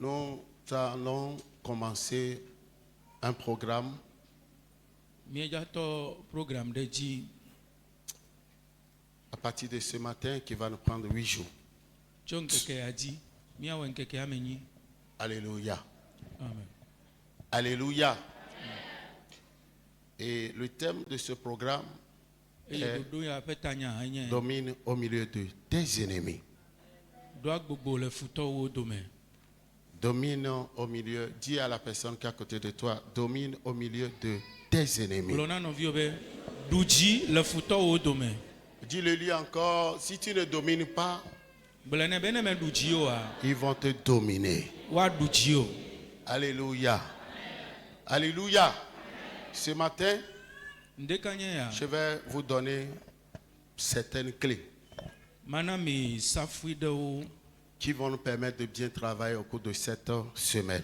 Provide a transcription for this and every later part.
nous allons commencer un programme à partir de ce matin qui va nous prendre 8 jours. Alléluia. Amen. Alléluia. Et le thème de ce programme domine au milieu de tes ennemis. Domine au milieu, dis à la personne qui est à côté de toi, domine au milieu de tes ennemis. Dis-le-lui encore, si tu ne domines pas, ils vont te dominer. Alléluia. Alléluia. Ce matin, je vais vous donner certaines clés qui vont nous permettre de bien travailler au cours de cette semaine.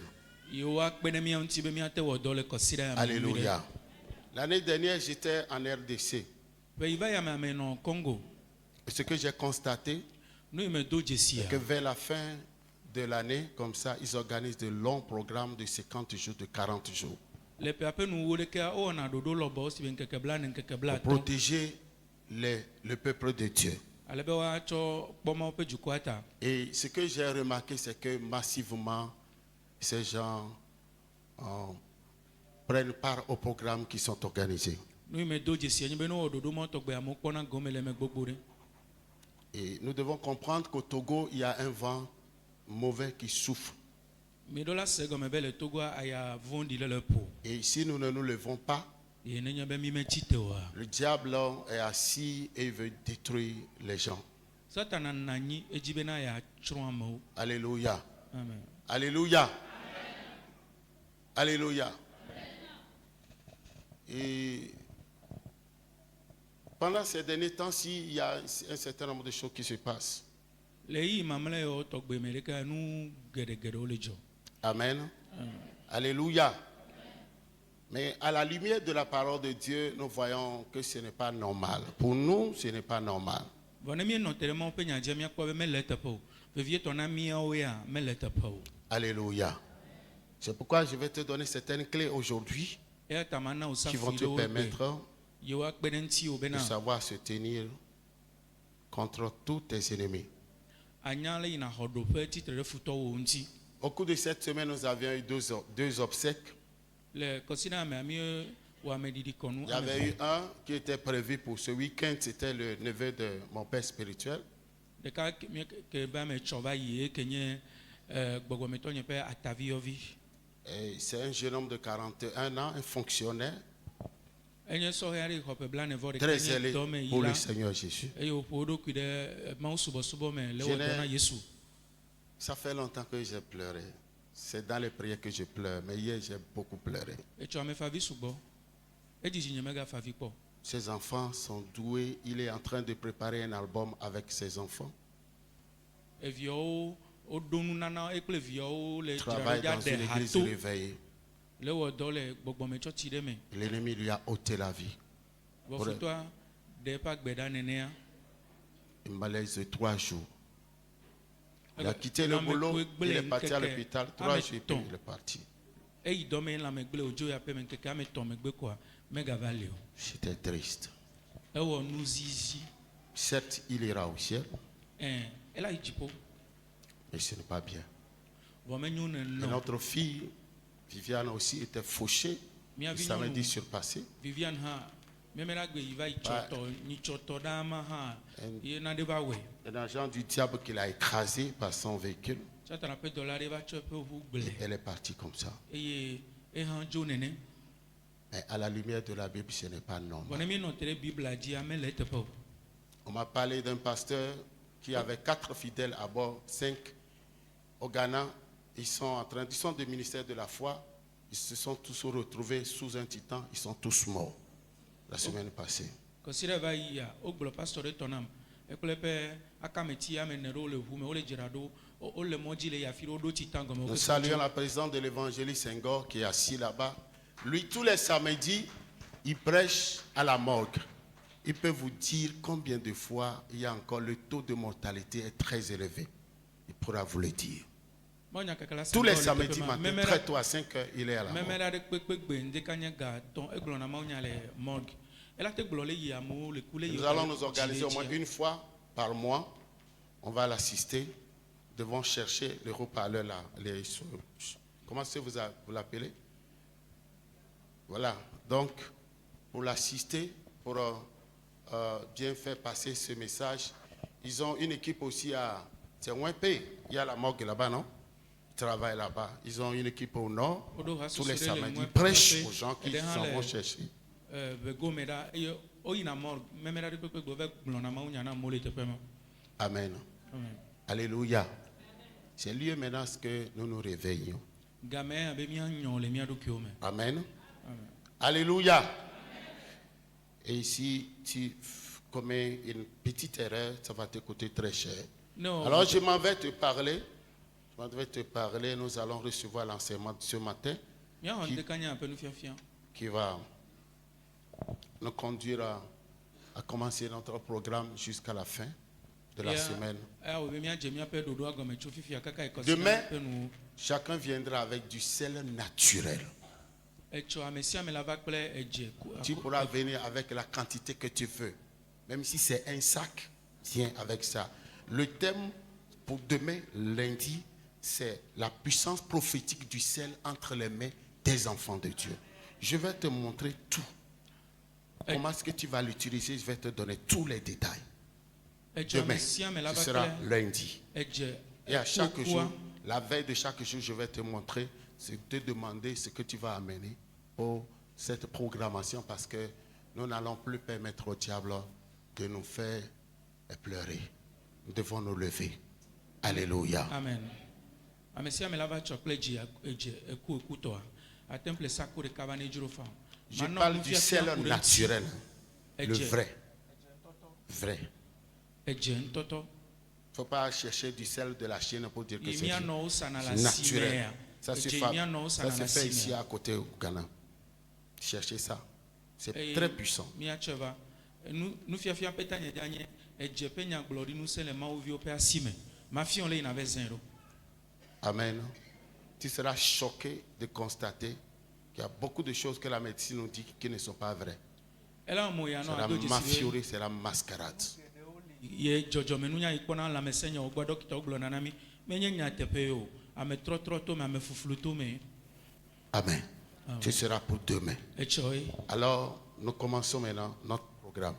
Alléluia. L'année dernière, j'étais en RDC. Et ce que j'ai constaté, c'est que vers la fin de l'année, comme ça, ils organisent de longs programmes de 50 jours, de 40 jours. Pour protéger le peuple de Dieu. Et ce que j'ai remarqué, c'est que massivement, ces gens prennent part aux programmes qui sont organisés. Et nous devons comprendre qu'au Togo, il y a un vent mauvais qui souffle. Et si nous ne nous levons pas, le diable est assis et il veut détruire les gens. Alléluia. Amen. Alléluia. Alléluia. Et pendant ces derniers temps-ci, il y a un certain nombre de choses qui se passent. Amen. Alléluia. Mais à la lumière de la parole de Dieu, nous voyons que ce n'est pas normal. Pour nous, ce n'est pas normal. Alléluia. C'est pourquoi je vais te donner certaines clés aujourd'hui qui vont te permettre de savoir se tenir contre tous tes ennemis. Au cours de cette semaine, nous avions eu deux obsèques. Il y avait eu un qui était prévu pour ce week-end, c'était le neveu de mon père spirituel. C'est un jeune homme de 41 ans, un fonctionnaire, très zélé pour le Seigneur Jésus. Ça fait longtemps que j'ai pleuré. C'est dans les prières que je pleure, mais hier j'ai beaucoup pleuré. Ses enfants sont doués, il est en train de préparer un album avec ses enfants. Il travaille dans une église réveillée. L'ennemi lui a ôté la vie. Il m'a laissé 3 jours. Il a quitté le boulot, il est parti à l'hôpital, 3 jours et puis il est parti. J'étais triste. Certes, il ira au ciel, mais ce n'est pas bien. Et notre fille, Viviane aussi, était fauchée le samedi surpassé. Un agent du diable qui l'a écrasé par son véhicule. Elle est partie comme ça. Mais à la lumière de la Bible, ce n'est pas normal. On m'a parlé d'un pasteur qui avait 4 fidèles à bord, 5 au Ghana. Ils sont du ministère de la foi. Ils se sont tous retrouvés sous un titan. Ils sont tous morts la semaine passée. Nous saluons la présence de l'évangéliste Senghor qui est assis là-bas. Lui, tous les samedis, il prêche à la morgue. Il peut vous dire combien de fois il y a encore le taux de mortalité est très élevé. Il pourra vous le dire. Tous les samedis matin, très tôt à 5 heures, il est à la mort. Nous allons nous organiser au moins une fois par mois. On va l'assister. Nous devons chercher le haut-parleur là. Comment est-ce que vous l'appelez? Voilà. Donc, pour l'assister, pour bien faire passer ce message, ils ont une équipe aussi à... C'est OMP. Il y a la morgue là-bas, non? Ils travaillent là-bas. Ils ont une équipe au nord. Tous les samedis, ils prêchent aux gens qui s'en vont chercher. Amen. Alléluia. C'est lieu maintenant que nous nous réveillons. Amen. Alléluia. Et ici, tu commets une petite erreur, ça va te coûter très cher. Alors je m'en vais te parler. Nous allons recevoir l'enseignement de ce matin qui va nous conduire à commencer notre programme jusqu'à la fin de la semaine. Demain, chacun viendra avec du sel naturel. Tu pourras venir avec la quantité que tu veux. Même si c'est un sac, viens avec ça. Le thème pour demain, lundi, c'est la puissance prophétique du sel entre les mains des enfants de Dieu. Je vais te montrer tout. Comment est-ce que tu vas l'utiliser? Je vais te donner tous les détails. Demain, ce sera lundi. Et à chaque jour, la veille de chaque jour, je vais te montrer, te demander ce que tu vas amener pour cette programmation, parce que nous n'allons plus permettre au diable de nous faire pleurer. Nous devons nous lever. Alléluia. Amen. Je parle du sel naturel, le vrai. Vrai. Il ne faut pas chercher du sel de la Chine pour dire que c'est naturel. Ça se fait ici à côté au Ghana. Cherchez ça. C'est très puissant. Amen. Tu seras choqué de constater qu'il y a beaucoup de choses que la médecine nous dit qui ne sont pas vraies. C'est la mafiolerie, c'est la mascarade. Amen. Tu seras pour demain. Alors, nous commençons maintenant notre programme.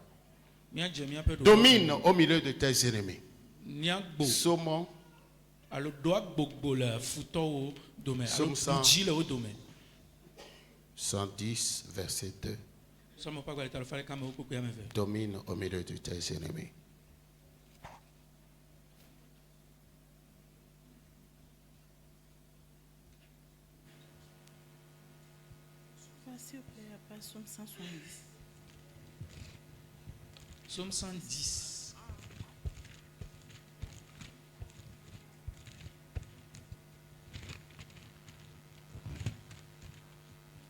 Domine au milieu de tes ennemis. Psaume 110, verset 2. Domine au milieu de tes ennemis. S'il vous plaît, après Psaume 170. Psaume 110.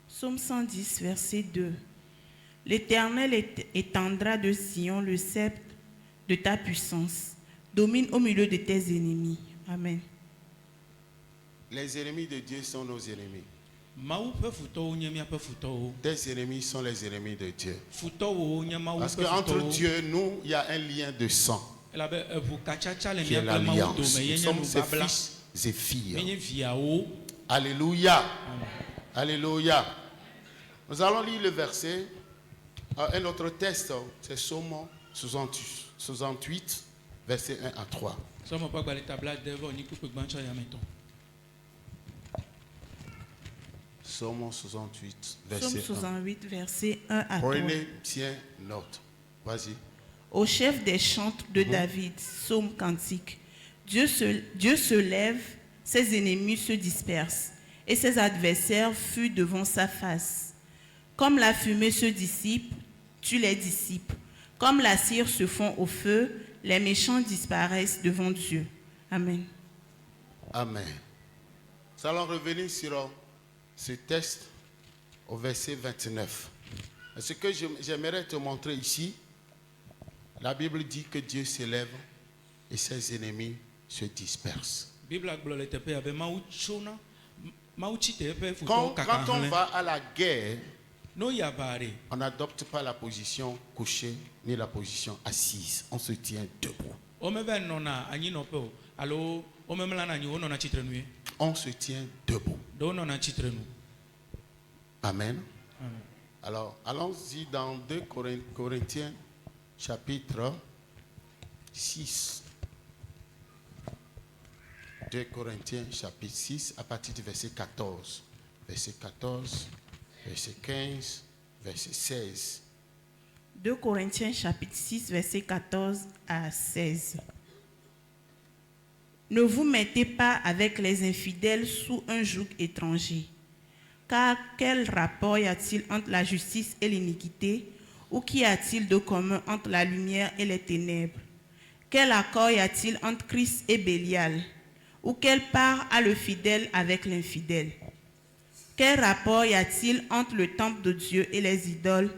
Psaume 110, verset 2. L'Éternel étendra de Sion le sceptre de ta puissance. Domine au milieu de tes ennemis. Amen. Les ennemis de Dieu sont nos ennemis. Tes ennemis sont les ennemis de Dieu. Parce qu'entre Dieu et nous, il y a un lien de sang. Qui est l'alliance. Nous sommes ses fils et filles. Alléluia. Alléluia. Nous allons lire le verset. Un autre texte, c'est Psaume 68, verset 1 à 3. Psaume 68, verset 1 à 3. Prenez bien note. Vas-y. Au chef des chantres de David, psaume cantique. Dieu se lève, ses ennemis se dispersent, et ses adversaires fuient devant sa face. Comme la fumée se dissipe, tu les dissipes. Comme la cire se fond au feu, les méchants disparaissent devant Dieu. Amen. Amen. Nous allons revenir sur ce texte au verset 29. Ce que j'aimerais te montrer ici, la Bible dit que Dieu s'élève et ses ennemis se dispersent. Bible gblɔ le teƒe abe Mawu tsona Mawu tsi te eƒe Quand futɔwo kaka on hlẽ. va à la guerre, No yi aʋa ɖe. on n'adopte pas la position couchée ni la position assise. On se tient debout. Womeva nɔna anyinɔƒe o alo womemlana anyi wonɔna tsitrenue. On se tient debout. Ɖe wonɔna tsitrenu. Amen. Amen. Alors, allons-y dans 2 Corinthiens, chapitre 6. 2 Corinthiens, chapitre 6, à partir du verset 14. Verset 14, verset 15, verset 16. 2 Corinthiens chapitre 6, verset 14 à 16. Ne vous mettez pas avec les infidèles sous un joug étranger. Car quel rapport y a-t-il entre la justice et l'iniquité? Ou qu'y a-t-il de commun entre la lumière et les ténèbres? Quel accord y a-t-il entre Christ et Bélial? Ou quelle part a le fidèle avec l'infidèle? Quel rapport y a-t-il entre le temple de Dieu et les idoles?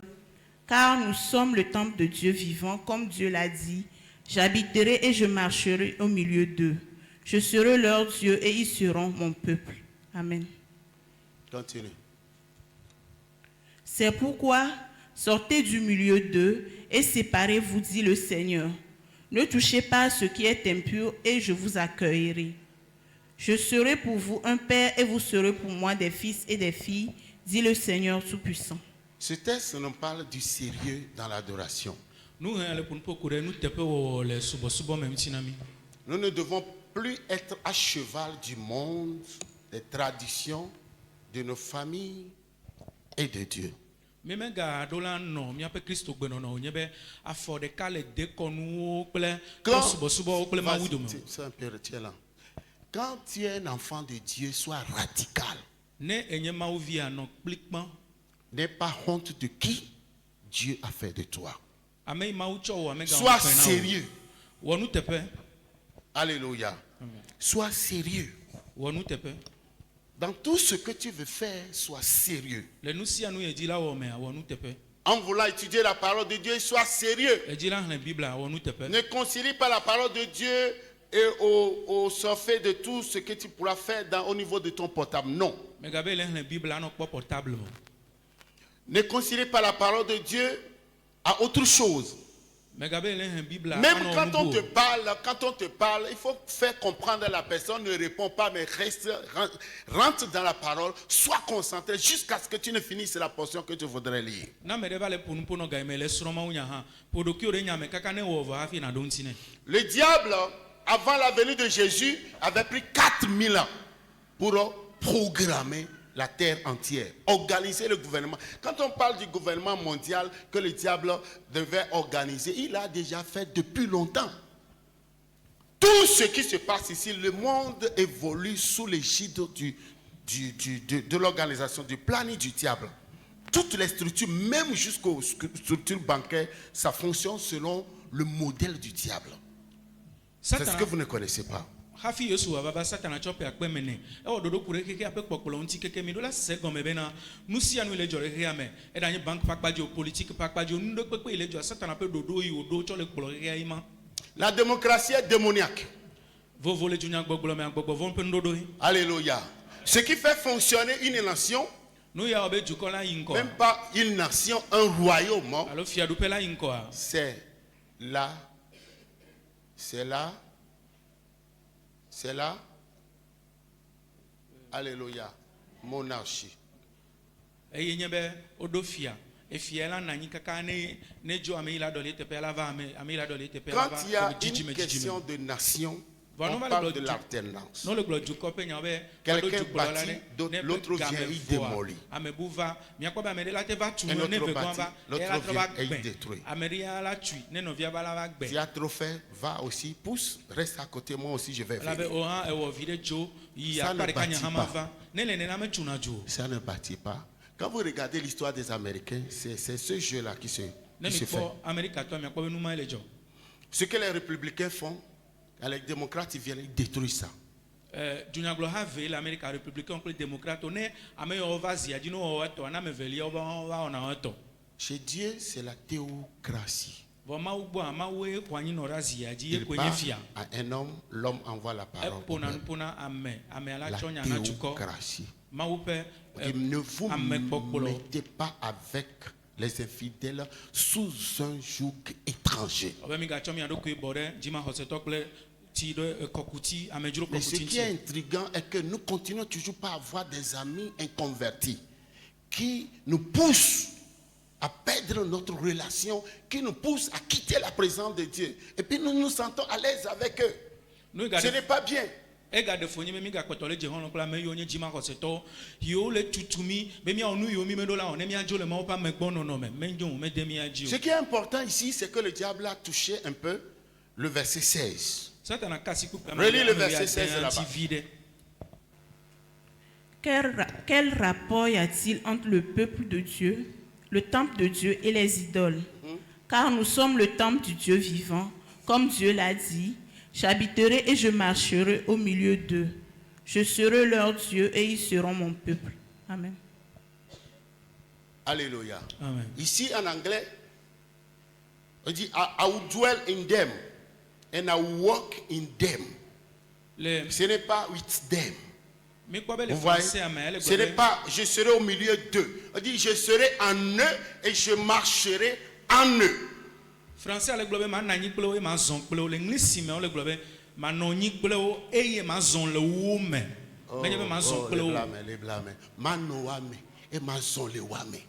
Car nous sommes le temple de Dieu vivant, comme Dieu l'a dit. J'habiterai et je marcherai au milieu d'eux. Je serai leur Dieu et ils seront mon peuple. Amen. Continue. C'est pourquoi, sortez du milieu d'eux et séparez-vous, dit le Seigneur. Ne touchez pas à ce qui est impur et je vous accueillerai. Je serai pour vous un père et vous serez pour moi des fils et des filles, dit le Seigneur Tout-Puissant. Ce texte nous parle du sérieux dans l'adoration. Nu hẽ le ƒonuƒo ku ɖe nuteƒewɔwɔ le subɔsubɔ me ŋuti na mí. Nous ne devons plus être à cheval du monde, des traditions, de nos familles et de Dieu. Mímegaɖo la nɔ míaƒe Kristo gbenɔnɔ wònye be afɔ ɖeka le dekɔnuwo kple Quand, subɔsubɔwo kple Mawu dome. c'est un peu retiens là. Quand tu es un enfant de Dieu, sois radical. Ne enye Mawuvia nɔ kplikpɔ. N'aie pas honte de qui Dieu a fait de toi. Ame yi Mawu tsɔ wò ame Sois sérieux. Wɔ nuteƒe. Alléluia. Sois sérieux. Wɔ nuteƒe. Dans tout ce que tu veux faire, sois sérieux. Le nu sia nu edzi la wɔ mea wɔ nuteƒe. En voulant étudier la parole de Dieu, sois sérieux. Edzi la hlẽ Biblia wɔ nuteƒe. Ne concilie pas la parole de Dieu et au surfer de tout ce que tu pourras faire au niveau de ton portable. Non. Megabe le hlẽ Biblia anɔ kpɔ portable me. Ne concilie pas la parole de Dieu à autre chose. Megabe le hlẽ Biblia Même anɔ quand on nugo. te parle, il faut faire comprendre à la personne, ne réponds pas, mais rentre dans la parole, sois concentré jusqu'à ce que tu ne finisses la portion que tu voudrais lire. Na me ɖe va le ƒonuƒo nɔ ga me le srɔ̃mawu nya hã. Ƒo ɖokuiwò ɖe nya me kaka ne wɔ vɔ hafi naɖo ŋuti nɛ. Le diable, avant la venue de Jésus, avait pris 4000 ans pour programmer la terre entière, organiser le gouvernement. Quand on parle du gouvernement mondial que le diable devait organiser, il a déjà fait depuis longtemps. Tout ce qui se passe ici, le monde évolue sous l'égide de l'organisation, du planning du diable. Toutes les structures, même jusqu'aux structures bancaires, ça fonctionne selon le modèle du diable. C'est ce que vous ne connaissez pas. Hafi Yesu wava Satana tsɔ ƒe akpe me nɛ. Ewɔ ɖoɖo ku ɖe keke aƒe kpɔkplɔ ŋuti keke mi ɖo la se gɔme bena nu sia nu le dzɔ ɖe xexea me. Eɖanye bank ƒe akpadzi o, politique ƒe akpadzi o, nu ɖe kpekpe yi le dzɔ Satana ƒe ɖoɖo yi wòɖo tsɔ le kplɔ xexea yi ma. La démocratie est démoniaque. Vovo le dunyagbɔgblɔ me agbɔgbɔ vɔ ƒe nuɖoɖo yi. Alléluia. Ce qui fait fonctionner une nation, Nu ya wɔ be dukɔ la yi ŋkɔ. même pas une nation, un royaume, Alo fiaɖuƒe la yi ŋkɔa. c'est la, alléluia, monarchie. Eye nye be woɖo fia. Efia la nɔ anyi kaka ne dzo ame yi la ɖɔli teƒe la va ame yi la ɖɔli teƒe la va. Quand il y a une question de nation, on parle de l'alternance. Non le gblɔ dukɔ ƒe nya be. Quelqu'un bâtit, l'autre vient y démolir. Ame bu va. Miakpɔ be ame ɖe la te va tu Un ne autre vegɔa bâtit, va. l'autre vient et il détruit. Ame ɖe ya la tui ne nɔvia va la va Tu gbe. as trop fait, va aussi, pousse, reste à côté, moi aussi je vais La be venir. o hã ewɔ vi ɖe dzo yi Ça ne akpa ɖeka nye hã ma bâtit va. Ne le nena me tuna dzo. Ça ne bâtit pas. Quand vous regardez l'histoire des Américains, c'est ce jeu-là qui se Ne mi fait. kpɔ Amerikatɔ miakpɔ be nu ma le dzɔ. Ce que les républicains font, les démocrates ils viennent, ils détruisent ça. Dunyagblɔ ha ve le Amerika républicain kple démocrate ne ame yawo va zia dzi ne wɔwɔ etɔ na ame velia wo va wɔna etɔ. Chez Dieu, c'est la théocratie. vɔ mawu gbɔ amawoe xɔ anyi nɔ ɖe azia dzi ye Il koe nye parle fia à un homme, l'homme envoie la parole. pour eƒona lui. nupona ame la La tsɔ nya na dukɔ théocratie. mawu ƒe Ne vous amekpɔkplɔ mettez pas avec les infidèles sous un joug étranger. ɔbɛ mi gatsɔ mia ɖokui bɔ ɖe dzimaxɔsetɔ kple ti ɖe kɔkuti amedzro Mais ce kɔkuti qui est ŋuti intriguant est que nous continuons toujours pas à avoir des amis inconvertis qui nous poussent à perdre notre relation, qui nous poussent à quitter la présence de Dieu. Et puis nous nous sentons à l'aise avec eux. nu Ce n'est pas bien. egaɖe fo nye be mi gakpɔtɔ le dzexɔlɔ kple ame yiwo nye dzimaxɔsetɔwo yiwo le tutu mi be miawɔ nu yiwo mi meɖo la wɔ ne miadzo le mawo ƒe amegbɔnɔnɔ me menyo o mede mia dzi Ce o qui est important ici, c'est que le diable a touché un peu le verset 16. satana kasi kpukpe Relis le verset 16 ame là-bas. vi ɖe Quel rapport y a-t-il entre le peuple de Dieu, le temple de Dieu et les idoles? Car nous sommes le temple du Dieu vivant, comme Dieu l'a dit. J'habiterai et je marcherai au milieu d'eux. Je serai leur Dieu et ils seront mon peuple. Amen. Alléluia. Amen. Ici en anglais, on dit I will dwell in them and I will walk in them. le Ce n'est pas with them. mi kpɔ be le Vous voyez, français ame ele ce n'est gblɔ be pas je serai au milieu d'eux. On dit je serai en eux et je marcherai en eux. français ale gblɔ be manɔ anyi kple wo eye mazɔ kple wo le englisi me wole gblɔ be manɔ anyi kple wo eye mazɔ le wo me menye be mazɔ kple wo les blâmes. Manoame et mazon le wame.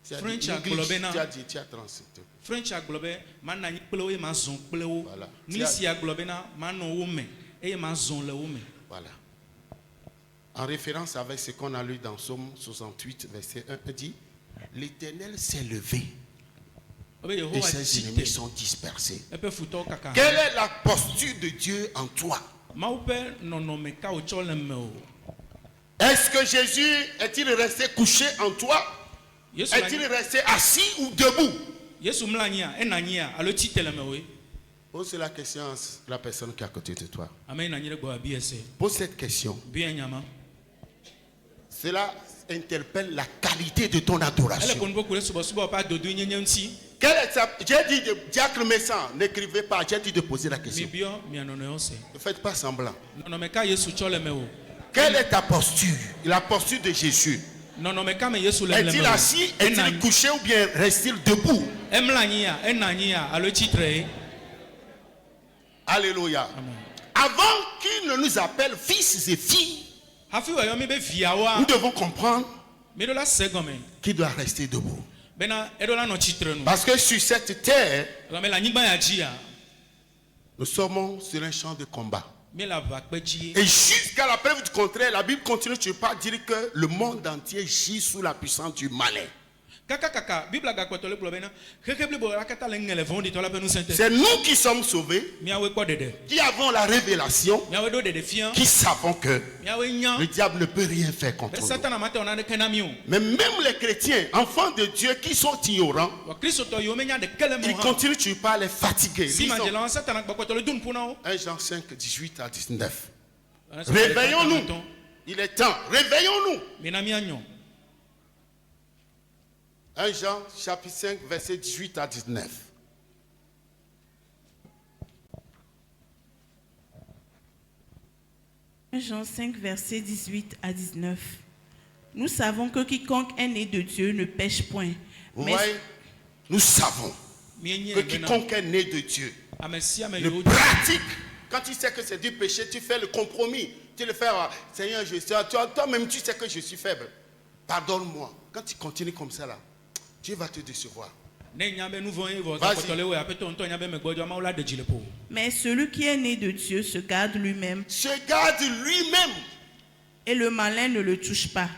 French a gblɔ be na Tu as dit, tu as transité. french agblɔ be manɔ anyi kple wo eye mazɔ kple wo Voilà. englisi agblɔ be na manɔ wo me eye mazɔ le wo me. Voilà. En référence avec ce qu'on a lu dans Psaume 68, verset 1, il dit l'Éternel s'est levé Obe et Yehowa ses tsi ennemis te sont dispersés. eƒe futɔwo kaka. Quelle est la posture de Dieu en toi? Mawu ƒe nɔnɔme ka wotsɔ le me o. Est-ce que Jésus est-il resté couché en toi? Yesu le Est-il anyi- resté assis ou debout? Yesu mlɔ anyia ena anyia alo tsi te le me oe. Pose la question à la personne qui est à côté de toi. Ame yi na anyi ɖe gbɔ abi ese. Pose cette question. Bia nyama. Cela interpelle la qualité de ton Ele adoration. ko nuƒo ku ɖe subɔsubɔ ƒe adodo nyenye ŋuti. Quelle est j'ai dit de diacre Messan, n'écrivez pas, j'ai dit de poser la Mi question. biɔ mia nɔnɔewo se. Ne faites pas semblant. Nɔnɔme ka Yesu tsɔ le me o. Quelle est ta posture? La posture de Jésus. Nɔnɔme ka me Yesu le le Est-il me o. assis, est-il couché ou bien reste-t-il debout? Emlɔ anyia ena anyia alo tsitre. Alléluia. Amen. Avant qu'il ne nous appelle fils et filles, Hafi wòyɔ mi be viawoa. nous devons comprendre Mi ɖo la se gɔme. qu'il doit rester debout. Bena eɖo la nɔ tsitre nu. Parce que sur cette terre, Gɔme le anyigba ya dzia. nous sommes sur un champ de combat. Mi le aʋakpe dzi. Et jusqu'à la preuve du contraire, la Bible continue de pas dire que le monde entier gît sous la puissance du malin. Kaka Bibla gakpɔtɔ le gblɔ bena xexe blibo la katã le ŋe le vɔ̃ɖitɔ la ƒe ŋusẽ te. C'est nous qui sommes sauvés, Miawoe kpɔ ɖeɖe. qui avons la révélation, Miawoe ɖo ɖeɖe fia. qui savons que Miawoe nya. le diable ne peut rien faire Be contre nous. Satana mate wɔna ɖeke na mi o. Mais même les chrétiens, enfants de Dieu qui sont ignorants, Wa kristotɔ yiwo menya ɖeke le ils mo hã. continuent toujours pas à les fatiguer. Si Lisons madzelawo Satana gbɔkpɔtɔ le do nuƒo na wo. 1 Jean 5, 18 à 19. Réveillons-nous. Réveillons-nous. Il est temps. Réveillons-nous. Mina mianyɔ. 1 Jean chapitre 5, verset 18 à 19. Jean 5, versets 18 à 19. Nous savons que quiconque est né de Dieu ne pêche point. Vous Mais voyez, nous savons Mienye que bena. quiconque est né de Dieu Ame sia ame le yiwo pratique. Quand tu sais que c'est du péché, tu fais le compromis. Tu le fais, Seigneur, toi-même tu sais que je suis faible. Pardonne-moi. Quand tu continues comme ça là, Dieu va te décevoir. ne nya be nu vɔ̃ ye vɔ Vas-y. gbɔkpɔtɔ le wo aƒetɔ ŋutɔ nya be megbɔdzɔ mawu la ɖe dzi le ƒo. Mais celui qui est né de Dieu se garde lui-même Se garde lui-même. et le malin ne le touche pas.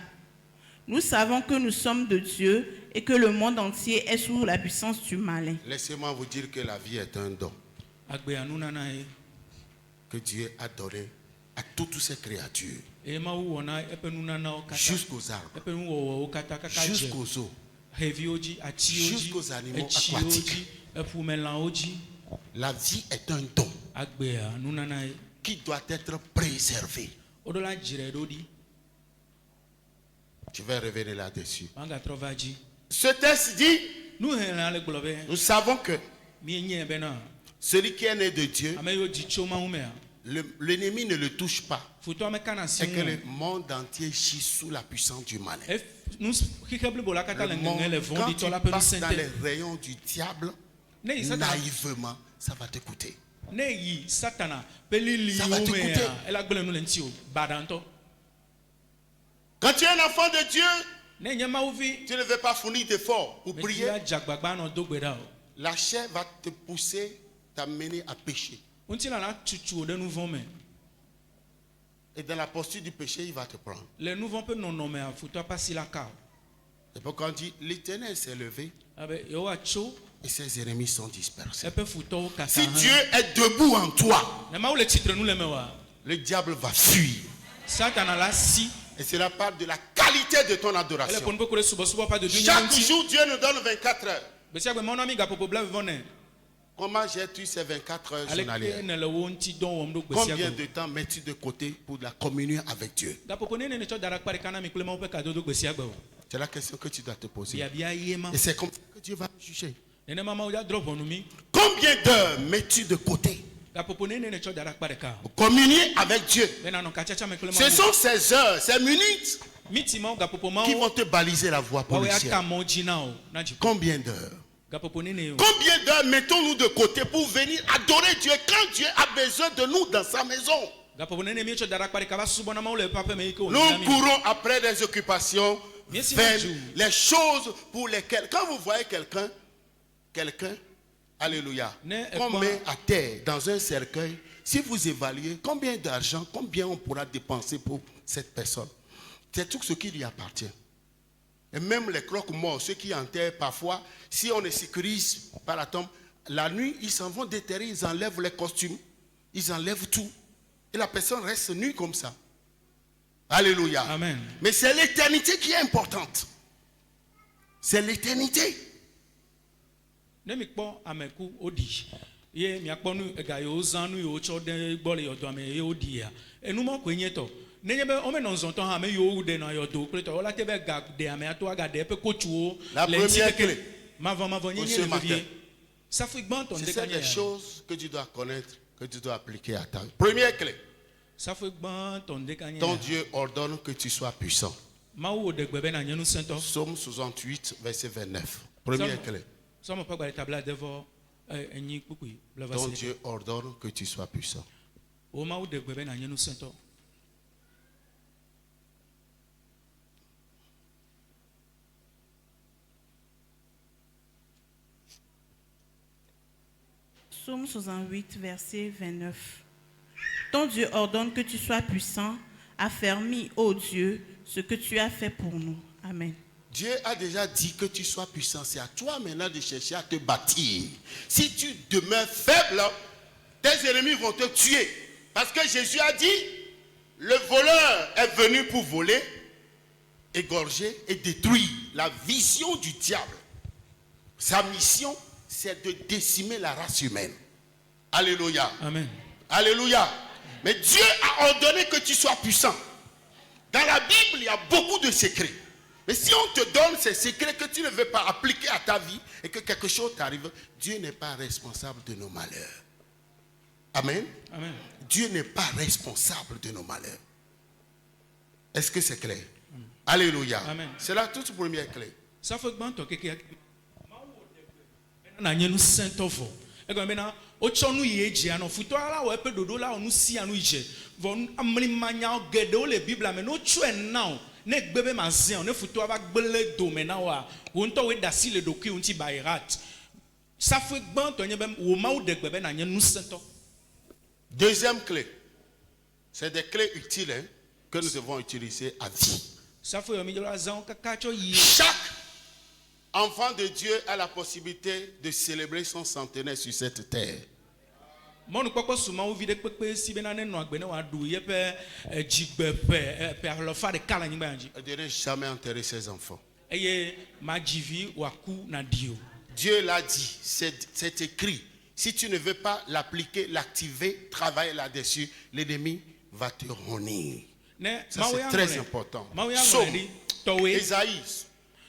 Nous savons que nous sommes de Dieu et que le monde entier est sous la puissance du malin. Laissez-moi vous dire que la vie est un don Agbea nunana ye. que Dieu a donné à toutes ses créatures, Eye mawu wɔna eƒe nunanawo katã. jusqu'aux arbres, Eƒe nuwɔwɔwo katã kaka dze. jusqu'aux eaux. Xeviwo dzi, atiwo dzi, Jusqu'aux animaux etsiwo aquatiques. dzi, eƒumelãwo dzi. La vie est un don Agbea nunana ye. qui doit être préservé. Woɖo la dzre ɖo ɖi. Je vais revenir là-dessus. Magatrɔ va dzi. Ce texte dit nu hela le gblɔ be nous savons que mienye bena celui qui est né de Dieu, ame yiwo dzi tso Mawu mea l'ennemi ne le touche pas. futɔ mekana si Et que le ŋu monde entier chie sous la puissance du malin. nu xixe blibo la katã Le le monde, ŋeŋe le quand vɔ̃ɖitɔ la tu ƒe passes dans les ŋusẽte rayons du diable, ne yi satana naïvement, ça va te coûter. ne yi satana ƒe liliwo Ça va te coûter. mea ela gblẽ nu le ŋuti o baɖantɔ Quand tu es un enfant de Dieu, ne nye Mawuvi tu ne veux pas fournir d'efforts pour meti prier. la dzagbagba nɔ do gbe ɖa o La chair va te pousser, t'amener à pécher. ŋutilã la tutu wo ɖe nu vɔ̃ me Et dans la posture du péché, il va te prendre. le nu vɔ̃ ƒe nɔnɔmea futɔa ƒe asi la ka o C'est pourquoi on dit, l'Éternel s'est levé abe yewoa tso et ses ennemis sont dispersés. eƒe futɔwo katã Si Dieu est debout en toi, ne Mawu le tsitrenu le me wa le diable va fuir. satana la si Et cela parle de la qualité de ton ele adoration. ƒo nu ƒe ko ɖe subɔsubɔ ƒe adodo Chaque jour, Dieu nous donne 24 heures. gbe sia gbe mɔna mi gaƒoƒo bla ne Comment gères-tu ces 24 heures aleke journalières? ne le wo ŋuti dɔ wɔm ɖo gbe sia Combien gbe de temps mets-tu de côté pour la communion avec Dieu? gaƒoƒo ne ne tsɔ da ɖe akpa ɖeka na mi kple Mawu ƒe kadodo gbe sia gbe o C'est la question que tu dois te poser. biabia ye ma Et c'est comme ça que Dieu va juger. nenema Mawu ya drɔ ʋɔnu mi Combien d'heures mets-tu de côté gaƒoƒo ne ne tsɔ da ɖe akpa ɖeka pour communier avec Dieu? bena nɔ katsatsa me kple Ce Mawu sont ces heures, ces minutes miti mawu gaƒoƒo qui mawu vont te baliser la voie pour wawoe le ciel. aka mɔ dzi na o na dziku Combien d'heures? gaƒoƒo ne ne o Combien d'heures mettons-nous de côté pour venir adorer Dieu quand Dieu a besoin de nous dans sa maison? gaƒoƒo ne ne mi tsɔ da ɖe akpa ɖeka va subɔna Mawu le eƒe aƒe me yi ke Nous wòna mi courons après des occupations Mais si vaines, vous- les choses pour lesquelles, quand vous voyez quelqu'un, alléluia, Ne- qu'on met à terre dans un cercueil, si vous évaluez combien d'argent, combien on pourra dépenser pour cette personne, c'est tout ce qui lui appartient. Et même les croque-morts, ceux qui enterrent parfois, si on les sécurise par la tombe, la nuit, ils s'en vont déterrer, ils enlèvent les costumes, ils enlèvent tout. Et la personne reste nue comme ça. Alléluia. Amen. Mais c'est l'éternité qui est importante. C'est l'éternité. ne mi kpɔ ameku woɖi ye miakpɔ nu ega yiwo zã nu yiwo tsɔ ɖe gbɔ le yɔdoa me ye woɖia enumɔ koe nye tɔ nenye be womenɔ zɔntɔ hã ame yiwo ɖe nɔ yɔdo kple tɔ wola te be ga ɖe amea to aga ɖe eƒe kotsuwo La le ŋuti première keke clé. mavɔ Pour nye ce le matin. vevie safui gbãtɔ C'est ŋdeka ça nye des ya choses que tu dois connaître, que tu dois appliquer à ta vie. Première clé. safui gbãtɔ ŋdeka nye Ton ya Dieu ordonne que tu sois puissant. mawu wo ɖe gbe be nànye ŋusẽtɔ Psaume 68, verset 29. Première clé. sɔmɔ ƒe gbalẽ tabla devɔ enyi kpukpui ble va Ton se Dieu ordonne que tu sois puissant. wo mawu ɖe gbe be nànye ŋusẽtɔ Psaume 68, verset 29. Ton Dieu ordonne que tu sois puissant, affermis, ô Dieu, ce que tu as fait pour nous. Amen. Dieu a déjà dit que tu sois puissant. C'est à toi maintenant de chercher à te bâtir. Si tu demeures faible, tes ennemis vont te tuer. Parce que Jésus a dit, le voleur est venu pour voler, égorger et détruire. La vision du diable, sa mission, c'est de décimer la race humaine. Alléluia. amen Alléluia. Mais Dieu a ordonné que tu sois puissant. Dans la Bible, il y a beaucoup de secrets. Mais si on te donne ces secrets que tu ne veux pas appliquer à ta vie et que quelque chose t'arrive, Dieu n'est pas responsable de nos malheurs. Amen. amen Dieu n'est pas responsable de nos malheurs. Est-ce que c'est clair? Alléluia. Amen. C'est la toute première clé. safui gbãtɔ keke mawu wo ɖe gbe be nànye ŋusẽtɔ vɔ egɔme bena wotsɔ nu yi edzia nɔ futɔ la wɔ eƒe ɖoɖo la wɔ nu sia nu dze vɔ amlimanyawo geɖewo le biblia me ne wotsɔe na o ne gbe be mazẽ o ne futɔa va gblẽ dome na woa wo ŋutɔ woe ɖe asi le ɖokui ŋuti by heart safui gbãtɔ nye be wo mawu ɖe gbe be nànye ŋusẽtɔ Deuxième clé. C'est des clés utiles hein, que nous devons utiliser à vie. safui yɔ mi dzro azãwo kaka tsɔ yi Chaque enfant de Dieu a la possibilité de célébrer son centenaire sur cette terre. mɔnukpɔkpɔ su mawu vi ɖe kpekpe si bena ne nɔ agbe ne wòaɖu yeƒe dzigbeƒe ƒe alɔfa ɖeka le anyigba ya dzi Elle ne devrait jamais enterrer ses enfants. eye madzi vi wòaku naɖi o Dieu l'a dit, c'est écrit. Si tu ne veux pas l'appliquer, l'activer, travailler là-dessus, l'ennemi va te honir. ne Ça, mawu c'est ya très ŋlɔe important. mawu ya ŋlɔe Psaume, ɖi tɔwoe Ésaïe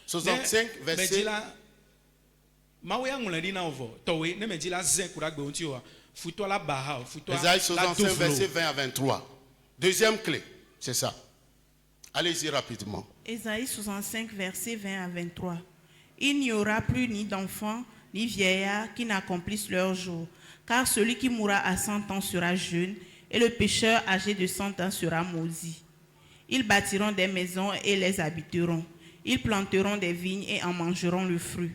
65, ne verset bedzi la Mawe angole di na ovo. Towe ne me di la zen kura gbe onti o. Futo la baha, futo Ésaïe la 65, dovlo. verset 20 à 23. Deuxième clé, c'est ça. Allez-y rapidement. Ésaïe 65, verset 20 à 23. Il n'y aura plus ni d'enfants, ni vieillards qui n'accomplissent leur jour, car celui qui mourra à 100 ans sera jeune, et le pécheur âgé de 100 ans sera maudit. Ils bâtiront des maisons et les habiteront. Ils planteront des vignes et en mangeront le fruit.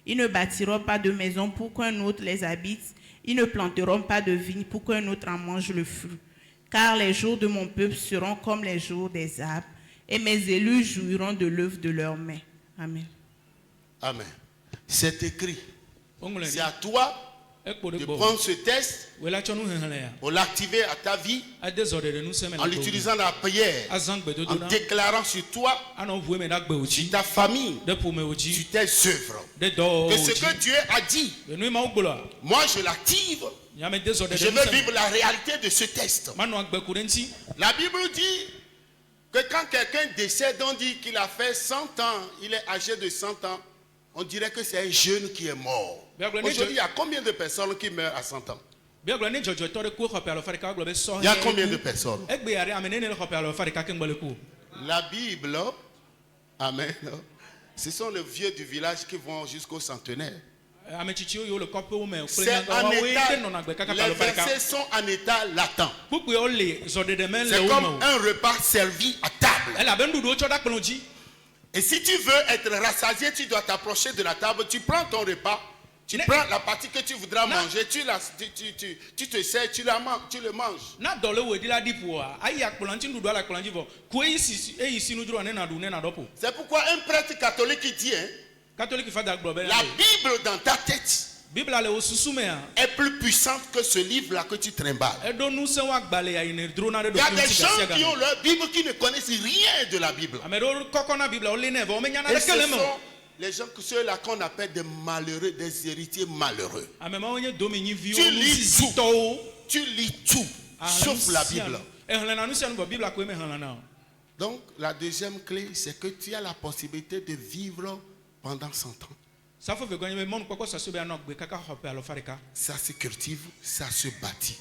Ils ne bâtiront pas de maisons pour qu'un autre les habite. Ils ne planteront pas de vignes pour qu'un autre en mange le fruit. Car les jours de mon peuple seront comme les jours des arbres, et mes élus jouiront de l'œuvre de leurs mains. Amen. Amen. C'est écrit. Ongole C'est di. à toi Ekpo de de bo. prendre ce test Wela chonu henhle ya. pour l'activer à ta vie Ade zode de nu seme en l'utilisant dans la prière, Azang gbe dodo en na. déclarant sur toi, Ano vue me da gbe sur oji. ta famille, De pour me sur oji. tes œuvres. De do Que ce oji. que Dieu a dit, De nu ma ugbola. moi je l'active. Nyame de zode de Je nu veux seme. vivre la réalité de ce test. Manu agbe kurenti. La Bible dit que quand quelqu'un décède, on dit qu'il a fait 100 ans, il est âgé de 100 ans, on dirait que c'est un jeune qui est mort. Aujourd'hui, il y a combien de personnes qui meurent à 100 ans? Bia glo ne jojo to de ko hope alo farika glo be so. Il y a combien de personnes? Egbe yare amene ne hope alo farika ke ngbele ko. La Bible, amen, ce sont les vieux du village qui vont jusqu'au centenaire. Amechichi yo le kope o me. C'est en état, les versets sont en état latent. Pupu yo le zode de men le C'est comme o. un repas servi à table. Elle a ben dudu o cho da klonji. Et si tu veux être rassasié, tu dois t'approcher de la table, tu prends ton repas, tu prends la partie que tu voudras manger, tu te sers, tu le manges. Na dole we di la dipo a. Ayi akplonji dudu ala klonji vo. Ko yi si e yi sinu duro ne na du ne na dopo. C'est pourquoi un prêtre catholique qui dit, hein, Catholique fa da glo be. la Bible dans ta tête Bible ale o susume a. est plus puissante que ce livre-là que tu trimbales. E do nu se wa gbale ya ine dro na de do Il y a des klonji gens ga qui ont leur Bible qui ne connaissent rien de la Bible. Amedo kokona Bible o le ne vo me nyana Et de ce kele mo. sont les gens, ceux-là qu'on appelle des malheureux, des héritiers malheureux. Amema onye do me nyi vi Tu o lis si tout. to. Tu lis tout, sauf la Bible. E hlen na nu se no Bible ko me hlen na. Donc, la deuxième clé, c'est que tu as la possibilité de vivre pendant 100 ans. Ça faut vegan me mon kokko ça se be anok be kaka hope alo farika. Ça se cultive, ça se bâtit.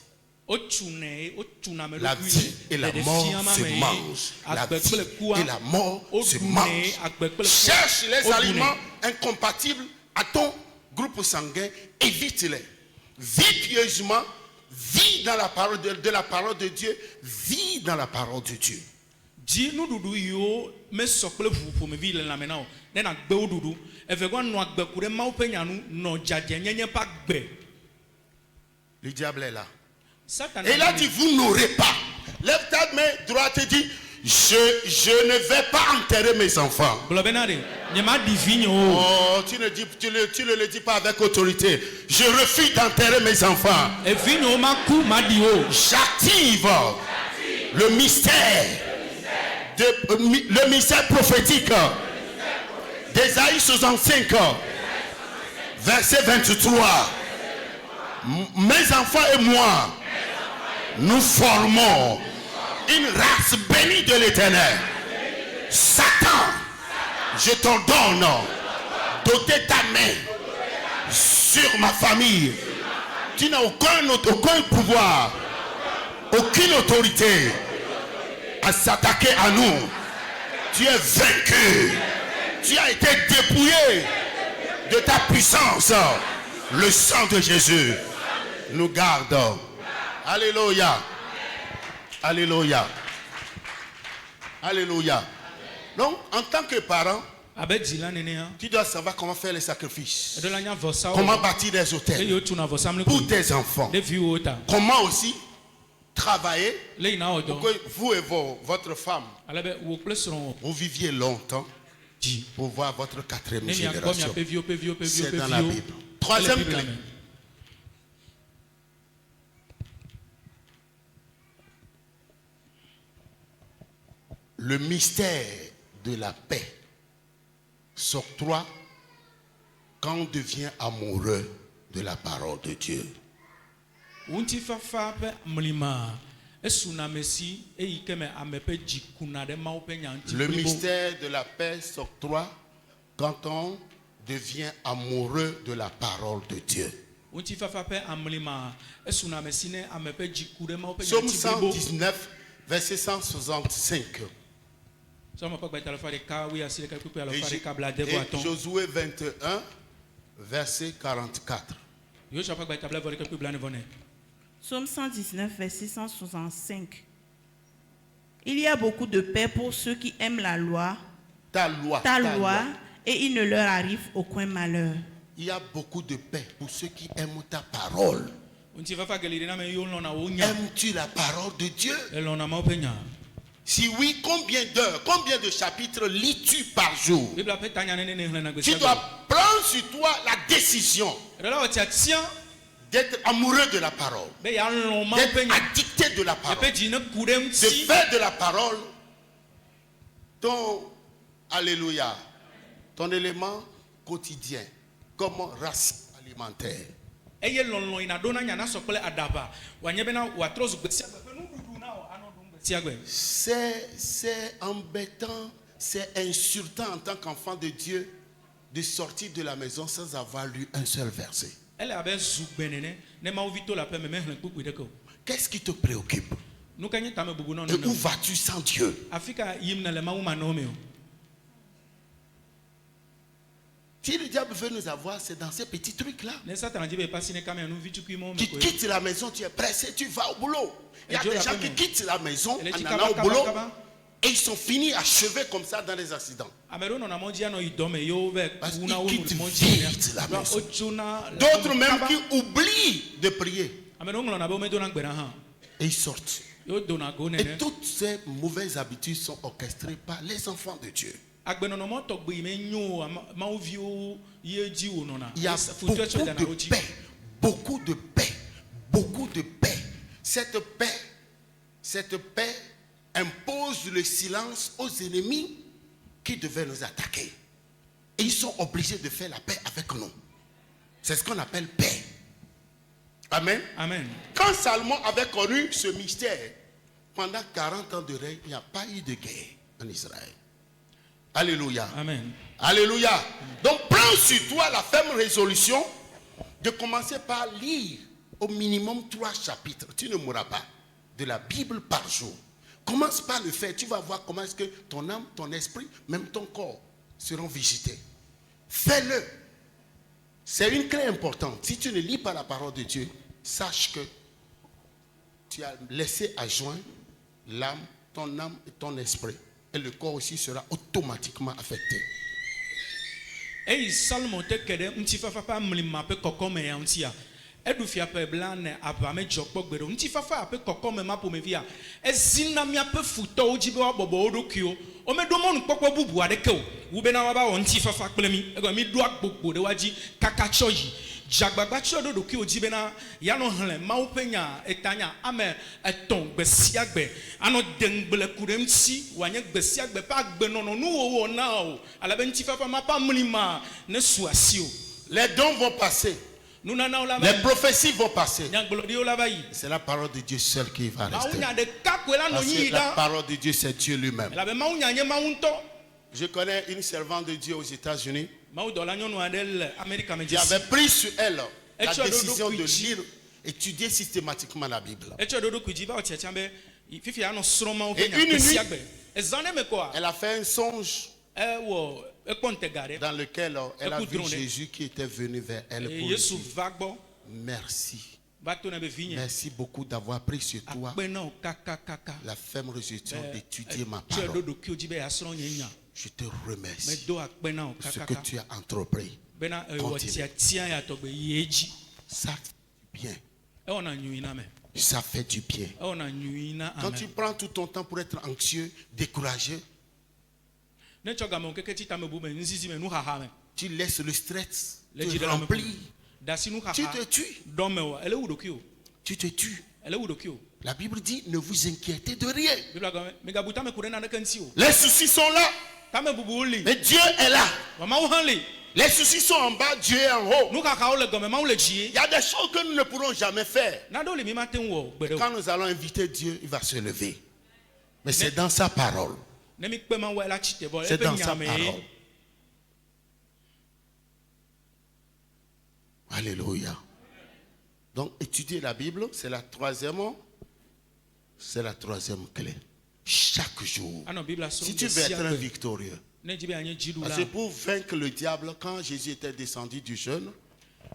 O tuna me La vie et la mort se mangent. La vie et la mort se mangent. Cherche les aliments incompatibles à ton groupe sanguin, évite-les. Vis pieusement, vis dans la parole de la parole de Dieu, vis dans la parole de Dieu. Di nu dudu yo me sokle vuvu me vi le na me na o. Ne na gbe o dudu. E ve gwan no agbe kure ma o penya nu no jade nyenye pa gbe. Le diable est là. Satan. Et il a dit, vous n'aurez pas. Lève ta main droite et dis, je ne vais pas enterrer mes enfants. Globenade. Nye ma divine o. Oh, tu ne le dis pas avec autorité. Je refuse d'enterrer mes enfants. E vine o ma ku ma di o. J'active le mystère, le mystère prophétique d'Ésaïe 65, verset 23. Mes enfants et moi, nous formons une race bénie de l'Éternel. Satan, je t'ordonne d'ôter ta main sur ma famille. Tu n'as aucun pouvoir, aucune autorité à s'attaquer à nous. Tu es vaincu. Tu as été dépouillé de ta puissance. Le sang de Jésus nous garde. Alléluia. Alléluia. Alléluia. Donc, en tant que parent, Abe dila nene ha. tu dois savoir comment faire les sacrifices. E do la nya vosa o. Comment bâtir des E hôtels yo tuna vosa mle pour ku. tes enfants. De vi o ta. Comment aussi travailler Le ina o do. pour que vous et votre femme, Alebe wo plus ron. vous viviez longtemps Di. pour voir votre quatrième Ne mi akpo mi génération. apevio. C'est dans la Bible. Troisième clé. Le mystère de la paix s'octroie quand on devient amoureux de la parole de Dieu. Unti fafa pe mlima. Esuna mesi e ikeme amepe jikuna de ma ope nyanti. Le mystère de la paix s'octroie quand on devient amoureux de la parole de Dieu. Psaume 119, verset 165. Et Josué 21, verset 44. Psaume 119, verset 165. Il y a beaucoup de paix pour ceux qui aiment la loi, ta loi, et il ne leur arrive aucun malheur. Il y a beaucoup de paix pour ceux qui aiment ta parole. Aimes-tu la parole de Dieu? Si oui, combien d'heures, combien de chapitres lis-tu par jour? Tu dois prendre sur toi la décision d'être amoureux de la parole, d'être addicté de la parole, de faire de la parole ton, alléluia, ton élément quotidien comme race alimentaire. C'est embêtant, c'est insultant en tant qu'enfant de Dieu de sortir de la maison sans avoir lu un seul verset. Qu'est-ce qui te préoccupe? Et où vas-tu sans Dieu? Si le diable veut nous avoir, c'est dans ces petits trucs-là. Tu quittes la maison, tu es pressé, tu vas au boulot. Il y a des gens qui quittent la maison en allant au boulot et ils sont finis achevés comme ça dans les accidents. Parce qu'ils quittent vite la maison. D'autres même qui oublient de prier. Et ils sortent. Et toutes ces mauvaises habitudes sont orchestrées par les enfants de Dieu. Il y a beaucoup de paix, beaucoup de paix. Cette paix impose le silence aux ennemis qui devaient nous attaquer. Et ils sont obligés de faire la paix avec nous. C'est ce qu'on appelle paix. Amen. Amen. Quand Salomon avait connu ce mystère, pendant 40 ans de règne, il n'y a pas eu de guerre en Israël. Alléluia. Amen. Alléluia. Donc prends sur toi la ferme résolution de commencer par lire au minimum 3 chapitres. Tu ne mourras pas de la Bible par jour. Commence par le faire. Tu vas voir comment est-ce que ton âme, ton esprit, même ton corps seront visités. Fais-le. C'est une clé importante. Si tu ne lis pas la parole de Dieu, sache que tu as laissé à joindre l'âme, ton âme et ton esprit. Et le corps aussi sera automatiquement affecté. Et Salomon te kede mtifafa pa mlima pe kokome ya ntia. Edufia pe blane abame jokpo gbero mtifafa pe kokome ma pomevia. Ezina mi ape futo ojibe wa bobo odokio. O me do mon pokpo bubu adeke o. Wo be na wa ba won mtifafa kplemi. Ego mi do agbogbo de waji kakachoyi. Jagbagba chodo do ki ojibe na ya no hlen ma upenya etanya ame eton gbesiagbe ano dengbele kuremsi wanye gbesiagbe pa gbe nono nu wo na o alabe ntifafa ma pa mlima ne suasio. Les dons vont passer. Les prophéties vont passer. C'est la parole de Dieu seul qui va rester. Parce que la parole de Dieu, c'est Dieu lui-même. Je connais une servante de Dieu aux États-Unis qui avait pris sur elle la décision de lire, étudier systématiquement la Bible. Et une nuit, elle a fait un songe dans lequel elle a vu Jésus qui était venu vers elle pour lui dire, merci. Merci beaucoup d'avoir pris sur toi la ferme résolution d'étudier ma parole. Je te remercie pour ce que tu as entrepris. Continue. Ça fait du bien. Ça fait du bien. Quand tu prends tout ton temps pour être anxieux, découragé, tu laisses le stress te remplir. Tu te tues. Tu te tues. La Bible dit, ne vous inquiétez de rien. Les soucis sont là. Mais Dieu est là. Les soucis sont en bas, Dieu est en haut. Il y a des choses que nous ne pourrons jamais faire. Quand nous allons inviter Dieu, il va se lever. Mais c'est dans sa parole. C'est dans sa parole. Alléluia. Donc, étudier la Bible, c'est la troisième clé. Chaque jour. Si tu veux être un victorieux. Parce que pour vaincre le diable, quand Jésus était descendu du jeûne,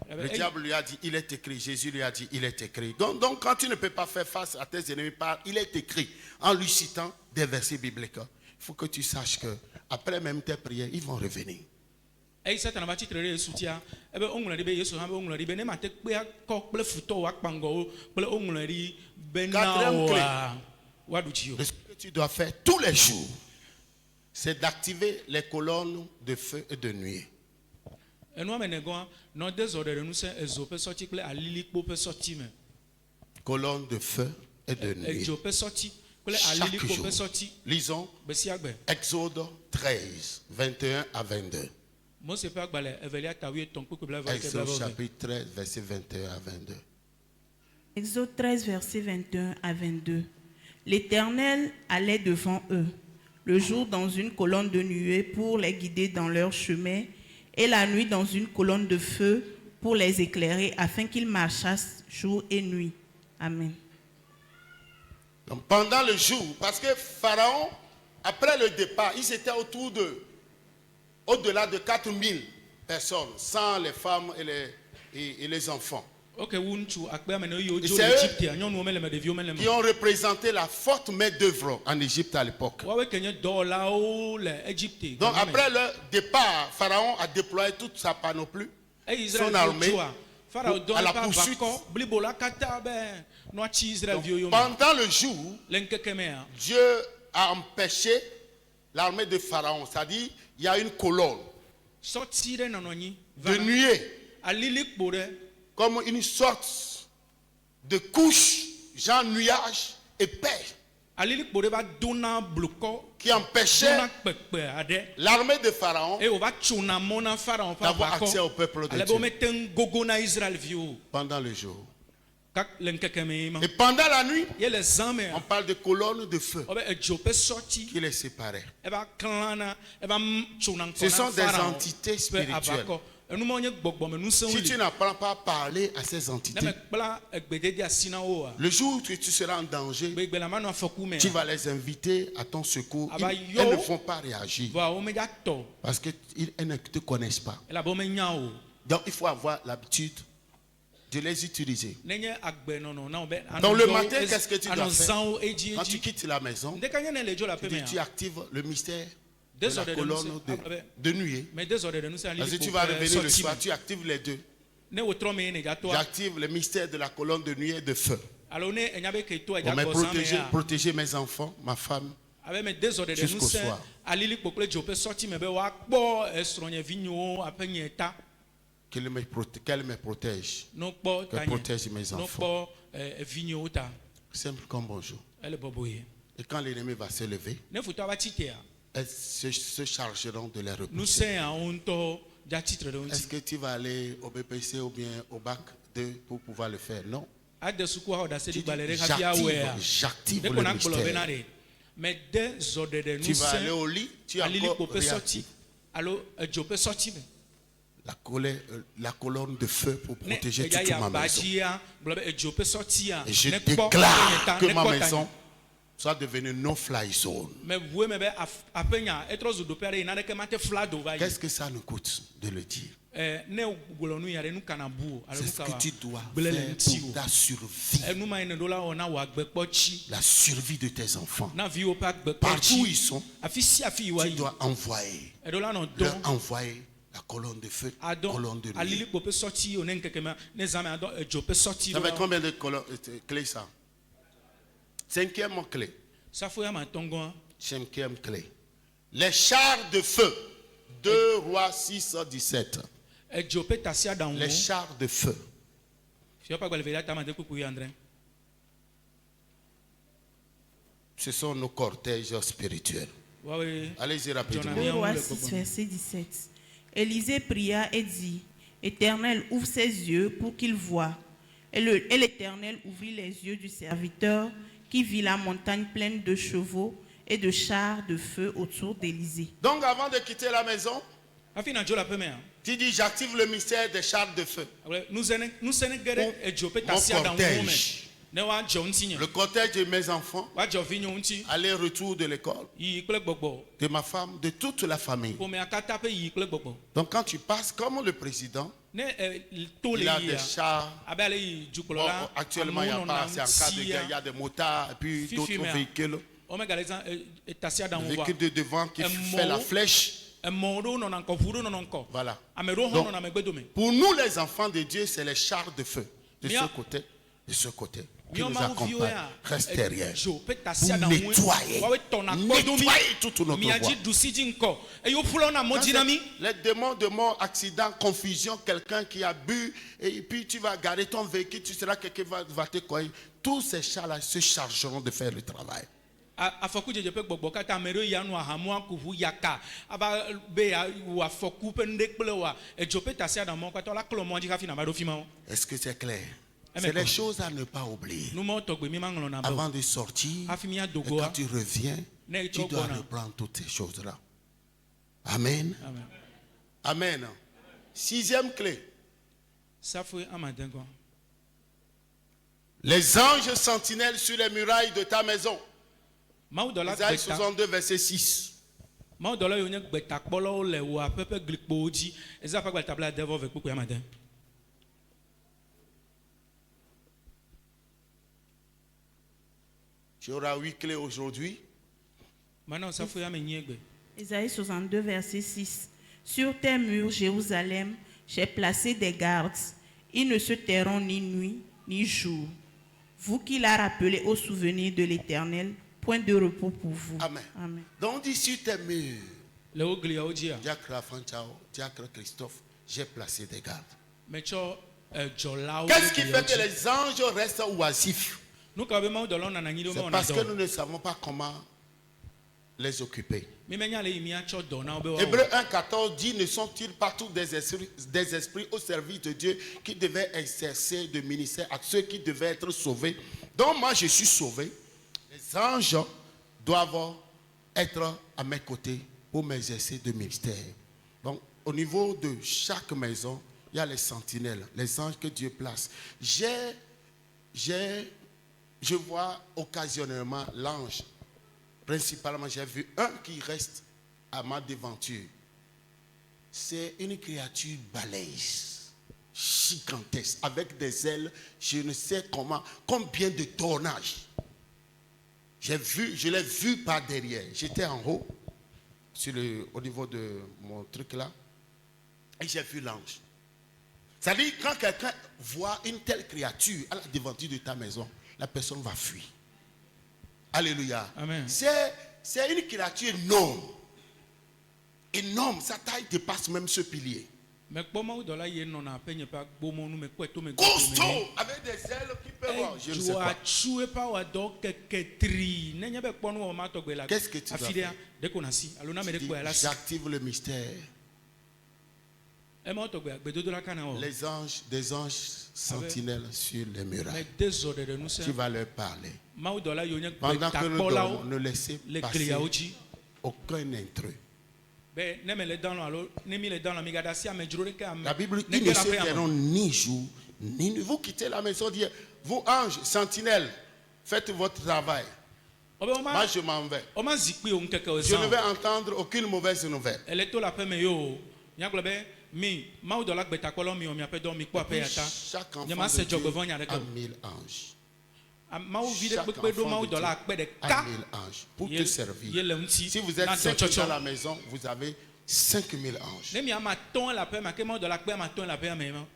le diable lui a dit, il est écrit. Jésus lui a dit, il est écrit. Donc quand tu ne peux pas faire face à tes ennemis, il est écrit. En lui citant des versets bibliques. Il faut que tu saches que après même tes prières, ils vont revenir. Quatrième clé. Ce que tu dois faire tous les jours, c'est d'activer les colonnes de feu et de nuée. Colonnes de feu et de nuée. Chaque jour. Lisons Exode 13, 21 à 22. Exode chapitre 13, verset 21 à 22. Exode 13, verset 21 à 22. L'Éternel allait devant eux, le jour dans une colonne de nuée pour les guider dans leur chemin, et la nuit dans une colonne de feu pour les éclairer, afin qu'ils marchassent jour et nuit. Amen. Donc pendant le jour, parce que Pharaon, après le départ, ils étaient au-delà de 4000 personnes, sans les femmes et les enfants. C'est eux qui ont représenté la forte main-d'œuvre en Égypte à l'époque. Donc après le départ, Pharaon a déployé toute sa panoplie, son armée, à la poursuite. Donc, pendant le jour, Dieu a empêché l'armée de Pharaon, c'est-à-dire il y a une colonne de nuée, comme une sorte de couche, genre nuage épais, qui empêchait l'armée de Pharaon d'avoir accès au peuple de Dieu pendant le jour. Et pendant la nuit, on parle de colonnes de feu qui les séparaient. Ce sont des entités spirituelles. Si tu n'apprends pas à parler à ces entités, le jour où tu seras en danger, tu vas les inviter à ton secours. Elles ne vont pas réagir parce qu'elles ne te connaissent pas. Donc il faut avoir l'habitude de les utiliser. Donc le matin, qu'est-ce que tu dois faire? Quand tu quittes la maison, tu actives le mystère de la colonne de nuée. Parce que tu vas revenir le soir, tu actives les deux. J'active le mystère de la colonne de nuée et de feu. Pour protéger mes enfants, ma femme, jusqu'au soir. Qu'elle me protège. Qu'elle protège mes enfants. Simple comme bonjour. Et quand l'ennemi va se lever, elles se chargeront de les repousser. Est-ce que tu vas aller au BPC ou bien au bac 2 pour pouvoir le faire? Non. J'active le mystère. Tu vas aller au lit, tu as encore réactif. La colonne de feu pour protéger toute ma maison. Et je déclare que ma maison soit devenue no-fly zone. Qu'est-ce que ça nous coûte de le dire? C'est ce que tu dois faire pour ta survie. La survie de tes enfants. Partout où ils sont, tu dois envoyer la colonne de feu, la colonne de nuée. Ça fait combien de clés ça? Cinquième clé. Cinquième clé. Les chars de feu. 2 Rois 6, 17. Les chars de feu. Ce sont nos cortèges spirituels. Allez-y rapidement. 2 Rois 6, verset 17. Élisée pria et dit, Éternel, ouvre ses yeux pour qu'il voie. Et l'Éternel ouvrit les yeux du serviteur qui vit la montagne pleine de chevaux et de chars de feu autour d'Élisée. Donc avant de quitter la maison, afi na dzo la aƒe mea. Tu dis, j'active le mystère des chars de feu. Nusẽne ge ɖe edzo ƒe Mon tasiaɖaŋuwo me cortège. ne woadzɔ ŋutinye, Le cortège de mes enfants, woadzɔ vinyewo ŋuti, aller-retour de l'école, yiyi kple gbɔgbɔ, de ma femme, de toute la famille. ƒomea katã ƒe yiyi kple gbɔgbɔ. Donc quand tu passes comme le président, Ne to le il a des yia chars. abe ale yi Bon, dzukplɔla, actuellement, il n'y a amewo pas, nɔna c'est en cas de guerre, il y ŋutia, a des motards et puis Fifi, d'autres mais, véhicules. womegale zã Le tasiaɖaŋu va. véhicule de devant qui Amewo- fait la flèche. Emɔ ɖewo nɔna ŋkɔ, ʋu ɖewo nɔna ŋkɔ. Voilà. Ame ɖewo hã Donc, nɔna megbedome. pour nous, les enfants de Dieu, c'est les chars de feu. De Mia- ce côté, de ce côté. Qui Míawo nous Mawu viwo accompagnent. ya, Reste derrière. dzo ƒe Pour tasiaɖaŋuwoe, nettoyer. woawoe tɔna kpɔdomi. Nettoyer toute notre Mia voie. dzi ɖusi dzi ŋkɔ, eye woƒlɔna mɔ Quand dzi na mi. Les démons de mort, accident, confusion, quelqu'un qui a bu, et puis tu vas garer ton véhicule, tu seras quelqu'un qui va te coller. Tous ces chars-là se chargeront de faire le travail. Afɔku dzedze ƒe gbɔgbɔ katã ame ɖewo ya nɔ ahamu aku ʋu yaka ava be wò afɔku ƒe nuɖe kple wòa edzo ƒe tasiaɖaŋuwo katã la klɔ mɔ dzi hafi nava ɖo fi ma wo. Est-ce que c'est clair? Amen. C'est les choses à ne pas oublier. Numɔwo tɔgbe mi ma ŋlɔna be o. Avant de sortir, Hafi et míado quand goa. tu reviens, Ne tu trɔ dois gbɔna. reprendre toutes ces choses-là. Amen. Amen. Amen. 6e clé. Safoe amadengɔ. Les anges sentinelles sur les murailles de ta maison. Mawudɔla Isaïe gbeta. 62, verset 6. Mawudɔla yiwo nye gbetakpɔlawo le wò aƒe ƒe glikpowo dzi. Ezea ƒe agbalẽ tabla 10 vɔ ve kpukpui amade. Tu auras 8 clés aujourd'hui. Mana safoe ame nyi egbe. Ésaïe 62, verset 6. Sur tes murs, Jérusalem, j'ai placé des gardes. Ils ne se tairont ni nuit ni jour. Vous qui l'a rappelé au souvenir de l'Éternel, point de repos pour vous. Amen. Amen. Donc on dit sur tes murs, Le wo gliawo dzia, Diacre Afanchao, Diacre Christophe, j'ai placé des gardes. metsɔ dzɔlawo. Qu'est-ce ɖe qui gliawo fait que dzi. les anges restent oisifs? Nu ka be mawudɔlawo nana anyi ɖe C'est wo parce que mewɔna nous dɔ. ne savons pas comment les occuper. Mi menya le yi miatsɔ dɔ na wo be Hébreu woawɔ. 1,14 dit, ne sont-ils pas tous des esprits au service de Dieu qui devaient exercer de ministère à ceux qui devaient être sauvés? Donc moi je suis sauvé. Les anges doivent être à mes côtés pour m'exercer de ministère. Donc au niveau de chaque maison, il y a les sentinelles, les anges que Dieu place. Je vois occasionnellement l'ange. Principalement, j'ai vu un qui reste à ma devanture. C'est une créature balèze, gigantesque, avec des ailes, je ne sais comment, combien de tournage. Je l'ai vu par derrière. J'étais en haut, au niveau de mon truc là, et j'ai vu l'ange. C'est-à-dire, quand quelqu'un voit une telle créature à la devanture de ta maison, la personne va fuir. Alléluia. Amen. C'est une créature énorme. Énorme. Sa taille dépasse même ce pilier. Mais kpɔ mawudɔla yi nɔna aƒe nye ƒe agbomɔnu me kpɔe to me Costaud, avec des ailes qui peuvent voir. Je ne sais Edzo pas. atsu eƒe awɔdɔ keke tri. Nenye be kpɔ nu wɔ ma tɔgbe la. Qu'est-ce que tu dois Afi ɖea faire? ɖe ko na si alo na me Tu ɖe dis, kpɔe la si. j'active le mystère. Emawo tɔgbe agbedodo la kana wɔ. Les anges, des anges sentinelles sur les Me murailles. de zɔ ɖeɖe Tu ŋusẽ. vas leur parler. Mawudɔla yiwo nye Pendant que nous dormons, gbetakpɔlawo ne laissez le passer gliawo dzi. aucun intrus. Be ne me le dan lɔ alo ne mi le dan lɔ mi gada si amedzro ɖeke ame. La Bible, ne ils ge ne la se ƒe ame. tairont ni jour, ni nuit. Vous quittez la maison, dire, vous anges, sentinelles, faites votre travail. Ɔbe wo Moi, ma je m'en vais. wo ma zikpui o ŋkeke o Je ne zã vais o. entendre aucune mauvaise nouvelle. Ele to le aƒe me ye o. Nyagblɔ be mi mawudɔla gbetakpɔlawo mi wɔ miaƒe dɔ mi kpɔ aƒe ya ta. Chaque Nye enfant ma se de Dieu dzɔgbevɔ nya ɖeke a o. 1000 anges. Mawu vi ɖe Chaque kpekpe ɖo enfant de Dieu mawudɔla akpe a ɖeka. 1000 anges pour Ye- te servir. ye le ŋuti Si vous na êtes 5 dans dɔtsɔtsɔ. la maison, vous avez 5000 anges. Ne mi ama tɔn le aƒe me ake mawudɔla kpe ama tɔn le aƒe me ma.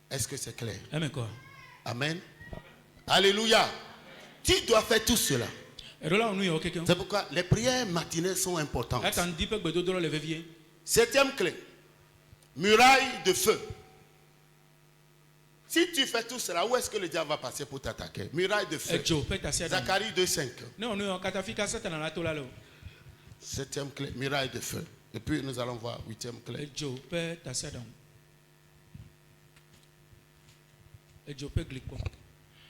Est-ce que c'est clair? Eme kɔ. Amen. Alléluia. Tu dois faire tout cela. Eɖo la wo nu yawo kekeŋ. C'est pourquoi les prières matinales sont importantes. Ata ŋdi ƒe gbedodo la le vevie. 7e clé. Muraille de feu. Si tu fais tout cela, où est-ce que le diable va passer pour t'attaquer? Muraille de feu. Edzo ƒe tasiaɖaŋu. Zacharie 2,5. Ne wo nu yawo katã fi ka Satana la to la le o. 7e clé, muraille de feu. Et puis nous allons voir 8e clé. Edzo ƒe tasiaɖaŋu. Edzo ƒe glikpɔ.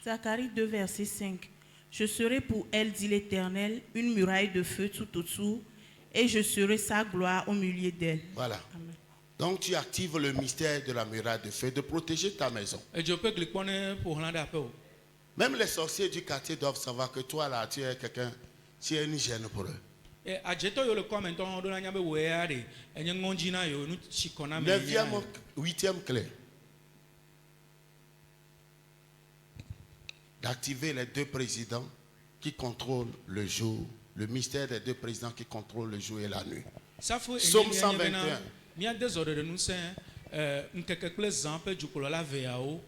Zacharie 2, verset 5. Je serai pour elle, dit l'Éternel, une muraille de feu tout autour et je serai sa gloire au milieu d'elle. Voilà. Amen. Donc tu actives le mystère de la muraille de feu, de protéger ta maison. edze ƒe glikpɔne ƒo xlã ɖe aƒe o. Même les sorciers du quartier doivent savoir que toi là, tu es quelqu'un, tu es une gêne pour eux. Adzetɔ yiwo le kɔme ŋutɔ ɖo na nya be wòe ya ɖe enye ŋɔdzi na yewo nu tsi kɔ na me. 9e, 8e clé. D'activer les 2 présidents qui contrôlent le jour, le mystère des 2 présidents qui contrôlent le jour et la nuit. Safo Psaume enye bena 121. míade zɔ ɖeɖe ŋusẽ ŋkeke kple zã ƒe dzukplɔla veawo.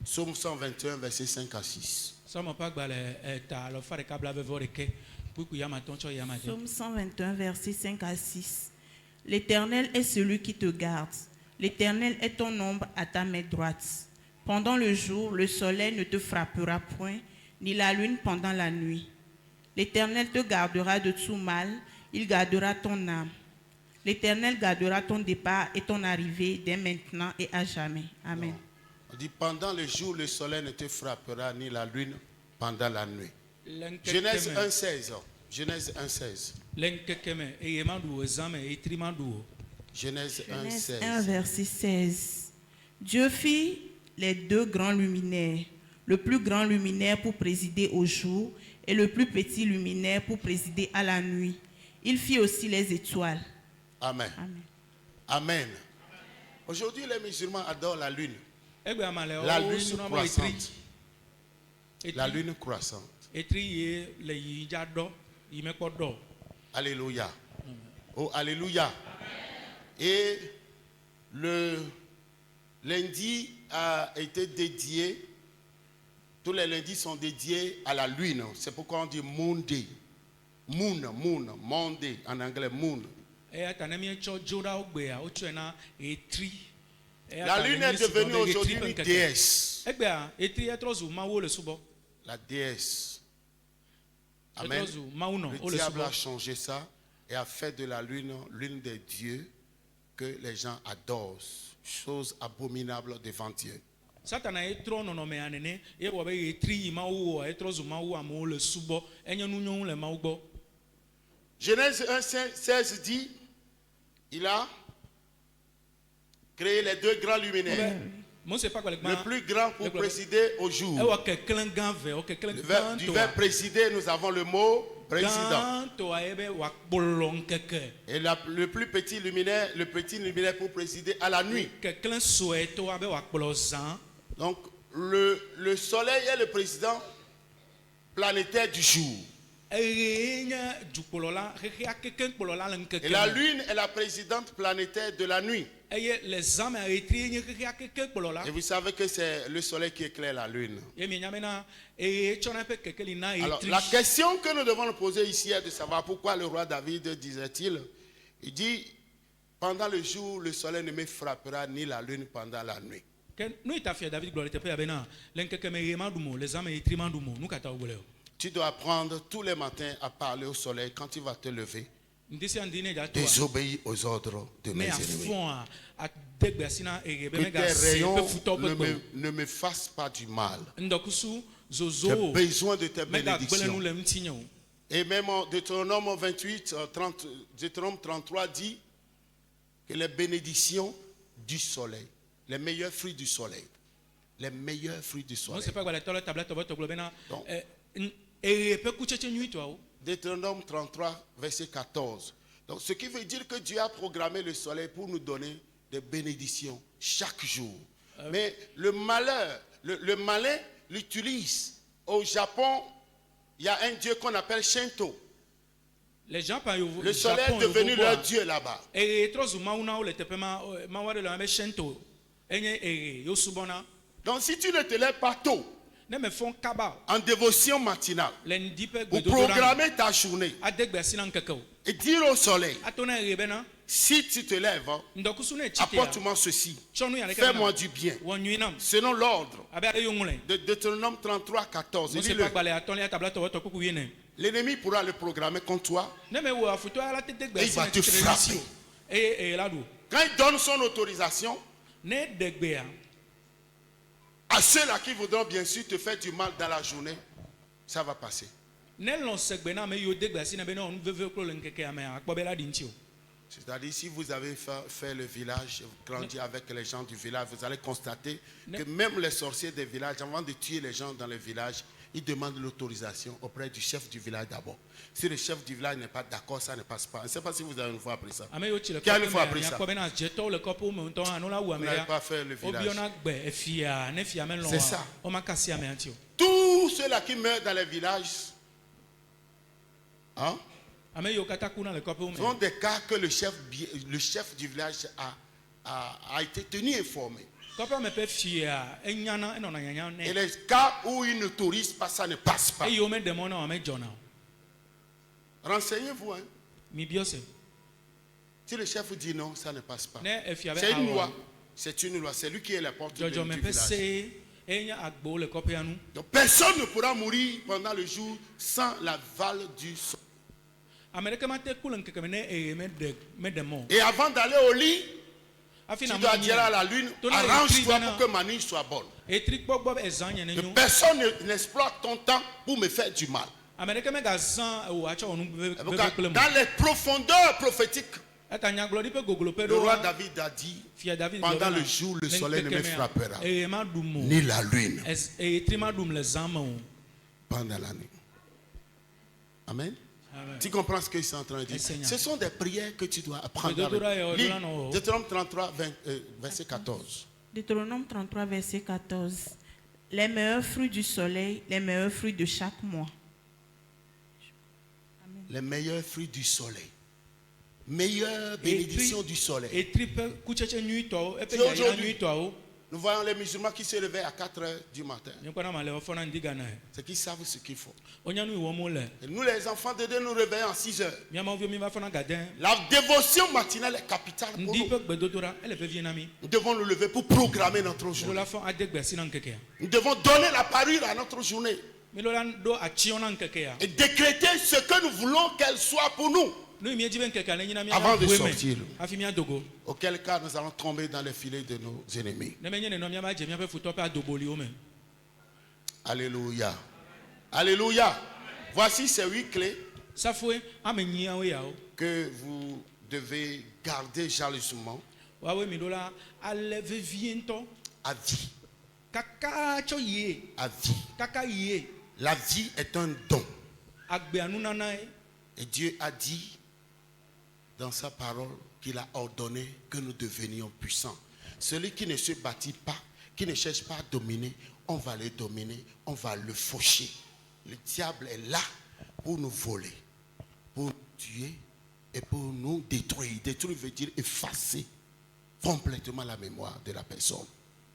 Psaume 121, versets 5 à 6. Sɔmɔ ƒe agbalẽ eta alɔfa ɖeka blaeve-vɔ-ɖekɛ kpukpu yamatɔ tsɔ yamade. Psaume 121, versets 5 à 6. L'Éternel est celui qui te garde. L'Éternel est ton ombre à ta main droite. Pendant le jour, le soleil ne te frappera point, ni la lune pendant la nuit. L'Éternel te gardera de tout mal, il gardera ton âme. L'Éternel gardera ton départ et ton arrivée dès maintenant et à jamais. Amen. On dit pendant le jour, le soleil ne te frappera ni la lune pendant la nuit. Genèse 1,16. Genèse 1,16. Le ŋkeke me eye maɖu wò zã me eye tri maɖu wò. Genèse Genèse 1, 1,16. verset 16. Dieu fit les 2 grands luminaires, le plus grand luminaire pour présider au jour et le plus petit luminaire pour présider à la nuit. Il fit aussi les étoiles. Amen. Amen. Amen. Aujourd'hui, les musulmans adorent la lune. Egbe ama le La wo lune suna be etri. croissante. La lune croissante. Etri ye le yi dza ɖɔ yi mekpɔ ɖɔ. Alléluia. Oh, Alléluia. Et le lundi a été dédié, tous les lundis sont dédiés à la lune. C'est pourquoi on dit Moon Day. Moon, Monday, en anglais Moon. Eya ta ne míetsɔ dzo ɖa wo gbea wotsɔe na etri. Eya La ta lune le est míesi devenue gblɔ be aujourd'hui etri ƒe une ŋkeke. déesse. Egbea etri etrɔ zu mawu le subɔ. La déesse. Etrɔ Amen. zu mawu nɔ Le wo le diable subɔ. a changé ça et a fait de la lune l'une des dieux que les gens adorent. Chose abominable devant Dieu. Satana etrɔ nɔnɔmea nene ye wɔ be etri yi mawu wɔ etrɔ zu mawu amewo le subɔ enye nu nyɔnu le mawu gbɔ. Genèse 1,16 dit, il a créé les 2 grands luminaires. Mose ƒe agbalẽ Le gbã plus grand pour présider au jour. ewɔ keklẽ gã ve wɔ keklẽ Du verbe présider, nous avons le mot président. gãtɔa ye be wòakplɔ ŋkeke. Et le plus petit luminaire pour présider à la nuit. Keklẽ suetɔa be wòakplɔ zã. Donc, le soleil est le président planétaire du jour. Eye nye dzukplɔla xexea kekeŋ kplɔla le ŋkeke Et la me. lune est la présidente planétaire de la nuit. Eye le zã mea etri nye xexea kekeŋ kplɔla. Et vous savez que c'est le soleil qui éclaire la lune. Ye mienya bena eye tsɔna eƒe kekeli na Alors, etri. la question que nous devons nous poser ici est de savoir pourquoi le roi David disait-il, il dit, pendant le jour, le soleil ne me frappera ni la lune pendant la nuit. Ke nu yi ta fia David gblɔ le teƒe ya bena le ŋkeke me eye maɖu mo le zã me etri maɖu mo nu katã wo gblɔe o. Tu dois apprendre tous les matins à parler au soleil quand tu vas te lever. Ŋdi sia ŋdi ne dza toa Désobéis aux ordres de me mes ennemis. afɔa ade gbe asi na eye be Que tes megase rayons eƒe futɔwo ƒe gbe. ne me fassent pas du mal. Ŋdɔkusu zozo J'ai o besoin de tes megagblẽ nu bénédictions. le ŋutinye o. Et même en Deutéronome 28, 30, Deutéronome 33 dit que les bénédictions du soleil, les meilleurs fruits du soleil, les meilleurs fruits du soleil. Mose ƒe agbalẽtɔ le tabla tɔbɔ tɔgblɔ bena Donc. eye ƒe kutsetse nyuitɔawo. Deutéronome 33, verset 14. Donc, ce qui veut dire que Dieu a programmé le soleil pour nous donner des bénédictions chaque jour. Mais le malheur, le malin l'utilise. Au Japon, il y a un dieu qu'on appelle Shinto. Les gens par Le soleil est devenu leur dieu là-bas. eye trɔ zu mawu na wo le teƒe ma mawu aɖe le yɔna be Shinto enye eye yo subɔna. Donc, si tu ne te lèves pas tôt, Ne me fɔn kaba en dévotion matinale, le ŋdi ƒe pour gbedodoɖa me programmer ta journée ade gbe asi na ŋkeke o. et dire au soleil, Ato na eye bena si tu te lèves, ŋdɔkusu ne tsi tea apporte-moi ceci, tsɔ nu ya ɖeke fais-moi bena du bien. wɔ nyui nam Selon l'ordre abe ale yo ŋlɔe. de Deutéronome 33, 14. Mose ƒe Lis-le. agbalẽ atɔ̃lia tabla tɔwɔtɔ kuku wiene. L'ennemi pourra le programmer contre toi. Ne me wɔ afutɔ ala tete gbe Et il asi va na te tsitre frapper. ɖi si o. Eye eye la ɖu. Quand il donne son autorisation Ne ɖe gbea à ceux-là qui voudront bien sûr te faire du mal dans la journée, ça va passer. C'est-à-dire, si vous avez fait le village, grandi avec les gens du village, vous allez constater que même les sorciers des villages, avant de tuer les gens dans le village, ils demandent l'autorisation auprès du chef du village d'abord. Si le chef du village n'est pas d'accord, ça ne passe pas. Je ne sais pas si vous avez une fois appris ça. Qui a une fois appris ça? Vous n'avez pas fait le village. C'est ça. Tous ceux-là qui meurent dans les villages, hein? Ce sont des cas que le chef du village a été tenu informé. Et les cas où il n'autorise pas, ça ne passe pas. Renseignez-vous. Hein? Si le chef dit non, ça ne passe pas. C'est une loi. C'est une loi. C'est lui qui est la porte du village. Donc personne ne pourra mourir pendant le jour sans l'aval du sol. Et avant d'aller au lit, tu dois dire à la lune, arrange-toi pour que ma nuit soit bonne. Que personne n'exploite ton temps pour me faire du mal. Dans les profondeurs prophétiques, le roi David a dit, pendant le jour, le soleil ne me frappera, ni la lune, pendant la nuit. Amen. Tu comprends ce qu'ils sont en train de dire? Ce sont des prières que tu dois apprendre. Deutéronome 33, verset 14. Deutéronome 33, verset 14. Les meilleurs fruits du soleil, les meilleurs fruits de chaque mois. Les meilleurs fruits du soleil. Meilleure bénédiction du soleil. Si aujourd'hui, nous voyons les musulmans qui se réveillent à 4 h du matin. C'est qu'ils savent ce qu'il faut. Et nous, les enfants de Dieu, nous réveillons à 6 h. La dévotion matinale est capitale pour nous. Nous devons nous lever pour programmer notre journée. Nous devons donner la parure à notre journée. Et décréter ce que nous voulons qu'elle soit pour nous. Avant de sortir. Auquel cas nous allons tomber dans les filets de nos ennemis. Alléluia. Alléluia. Voici ces 8 clés que vous devez garder jalousement à vie. À vie. La vie est un don. Et Dieu a dit dans sa parole qu'il a ordonné que nous devenions puissants. Celui qui ne se bâtit pas, qui ne cherche pas à dominer, on va le dominer, on va le faucher. Le diable est là pour nous voler, pour nous tuer et pour nous détruire. Détruire veut dire effacer complètement la mémoire de la personne.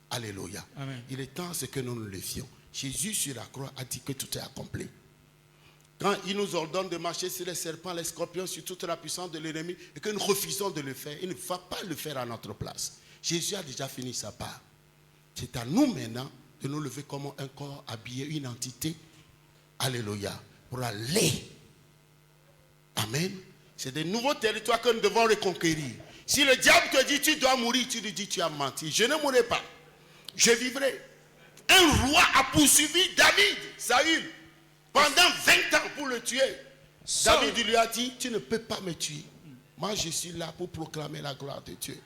Alléluia. Amen. Il est temps que nous nous levions. Jésus sur la croix a dit que tout est accompli. Quand il nous ordonne de marcher sur les serpents, les scorpions, sur toute la puissance de l'ennemi, et que nous refusons de le faire, il ne va pas le faire à notre place. Jésus a déjà fini sa part. C'est à nous maintenant de nous lever comme un corps habillé, une entité. Alléluia. Pour aller. Amen. C'est des nouveaux territoires que nous devons reconquérir. Si le diable te dit tu dois mourir, tu lui dis tu as menti. Je ne mourrai pas. Je vivrai. Un roi a poursuivi David, Saül, pendant 20 ans pour le tuer. David lui a dit, tu ne peux pas me tuer. Moi, je suis là pour proclamer la gloire de Dieu.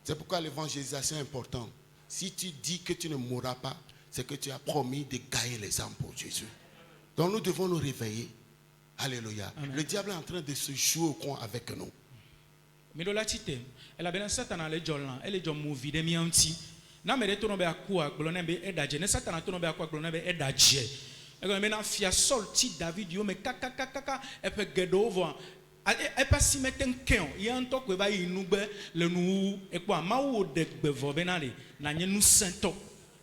C'est pourquoi l'évangélisation est importante. Si tu dis que tu ne mourras pas, c'est que tu as promis de gagner les âmes pour Jésus. Donc nous devons nous réveiller. Alléluia. Amen. Le diable est en train de se jouer au coin avec nous. Na mere to no be akua gbolo na be edaje ne satana to no be akua gbolo na be edaje e go me na fia sol ti David yo me kaka e pe gedo vo e pa si meten ken ye nto ko ba inu gbe le nu e po amawo de gbevo be na le na nye nu sento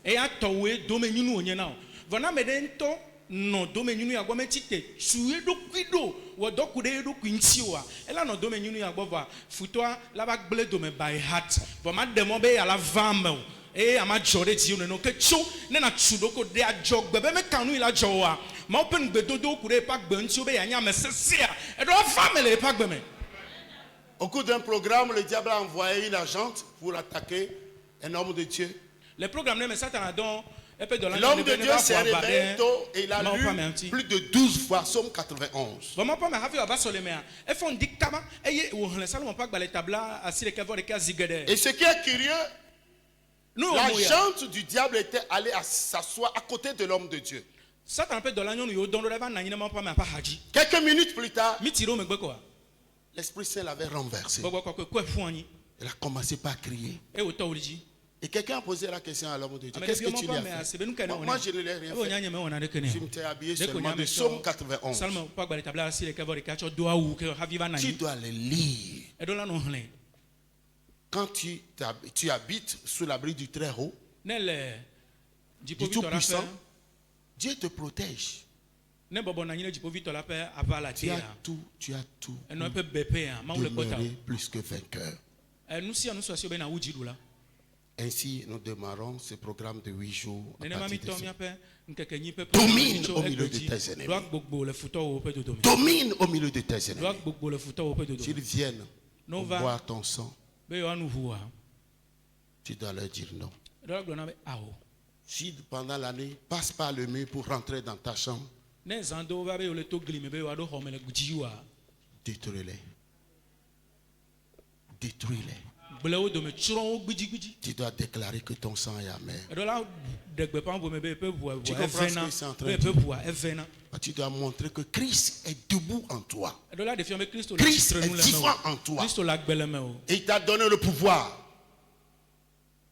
e ya to we do me nyunu onye na vo na me de nto no do me nyunu ya gbo me tite suye do kwido wo do kude do kwinti wa e la no do me nyunu ya gbo va futoa la ba gble do me by heart vo ma demo be ya la vamel e ama jore ti no ke chu ne na chudoko de ajog bebe me kanu ila jowa ma open gbedodo kure pa gbanti obe ya nya mesesia e do family pa gbeme. Au cours d'un programme, le diable a envoyé une agente pour attaquer un homme de Dieu. Le programme ne me satana don L'homme de Dieu s'est réveillé tôt et il a lu plus de 12 fois Psaume 91. Et ce qui est curieux, la jante du diable était allée s'asseoir à côté de l'homme de Dieu. Quelques minutes plus tard, l'Esprit Saint l'avait renversé. Il a commencé par crier. Et quelqu'un a posé la question à l'homme de Dieu. Qu'est-ce que tu lui as fait? Moi, je ne l'ai rien fait. Je m'étais habillé seulement de Psaume 91. Tu dois le lire. Quand tu habites sous l'abri du Très-Haut, du Tout-Puissant, Dieu te protège. Tu as tout pour demeurer plus que vainqueur. Ainsi, nous démarrons ce programme de 8 jours. Domine au milieu de tes ennemis. Domine au milieu de tes ennemis. S'ils viennent pour boire ton sang, tu dois leur dire non. Si pendant la nuit, passe par le mur pour rentrer dans ta chambre, détruis-les. Détruis-les. Tu dois déclarer que ton sang est amer. Tu comprends ce que c'est en train de dire? Tu dois montrer que Christ est debout en toi. Christ est vivant en toi. Et il t'a donné le pouvoir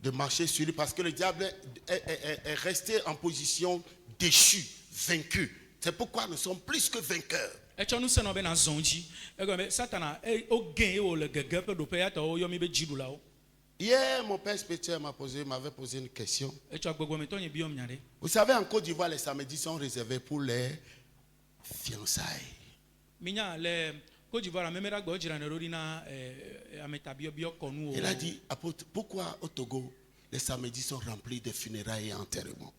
de marcher sur lui parce que le diable est resté en position déchue, vaincu. C'est pourquoi nous sommes plus que vainqueurs. Hier, mon père spirituel m'avait posé une question. Vous savez, en Côte d'Ivoire, les samedis sont réservés pour les fiançailles. Il a dit, apôtre, pourquoi au Togo, les samedis sont remplis de funérailles et enterrements?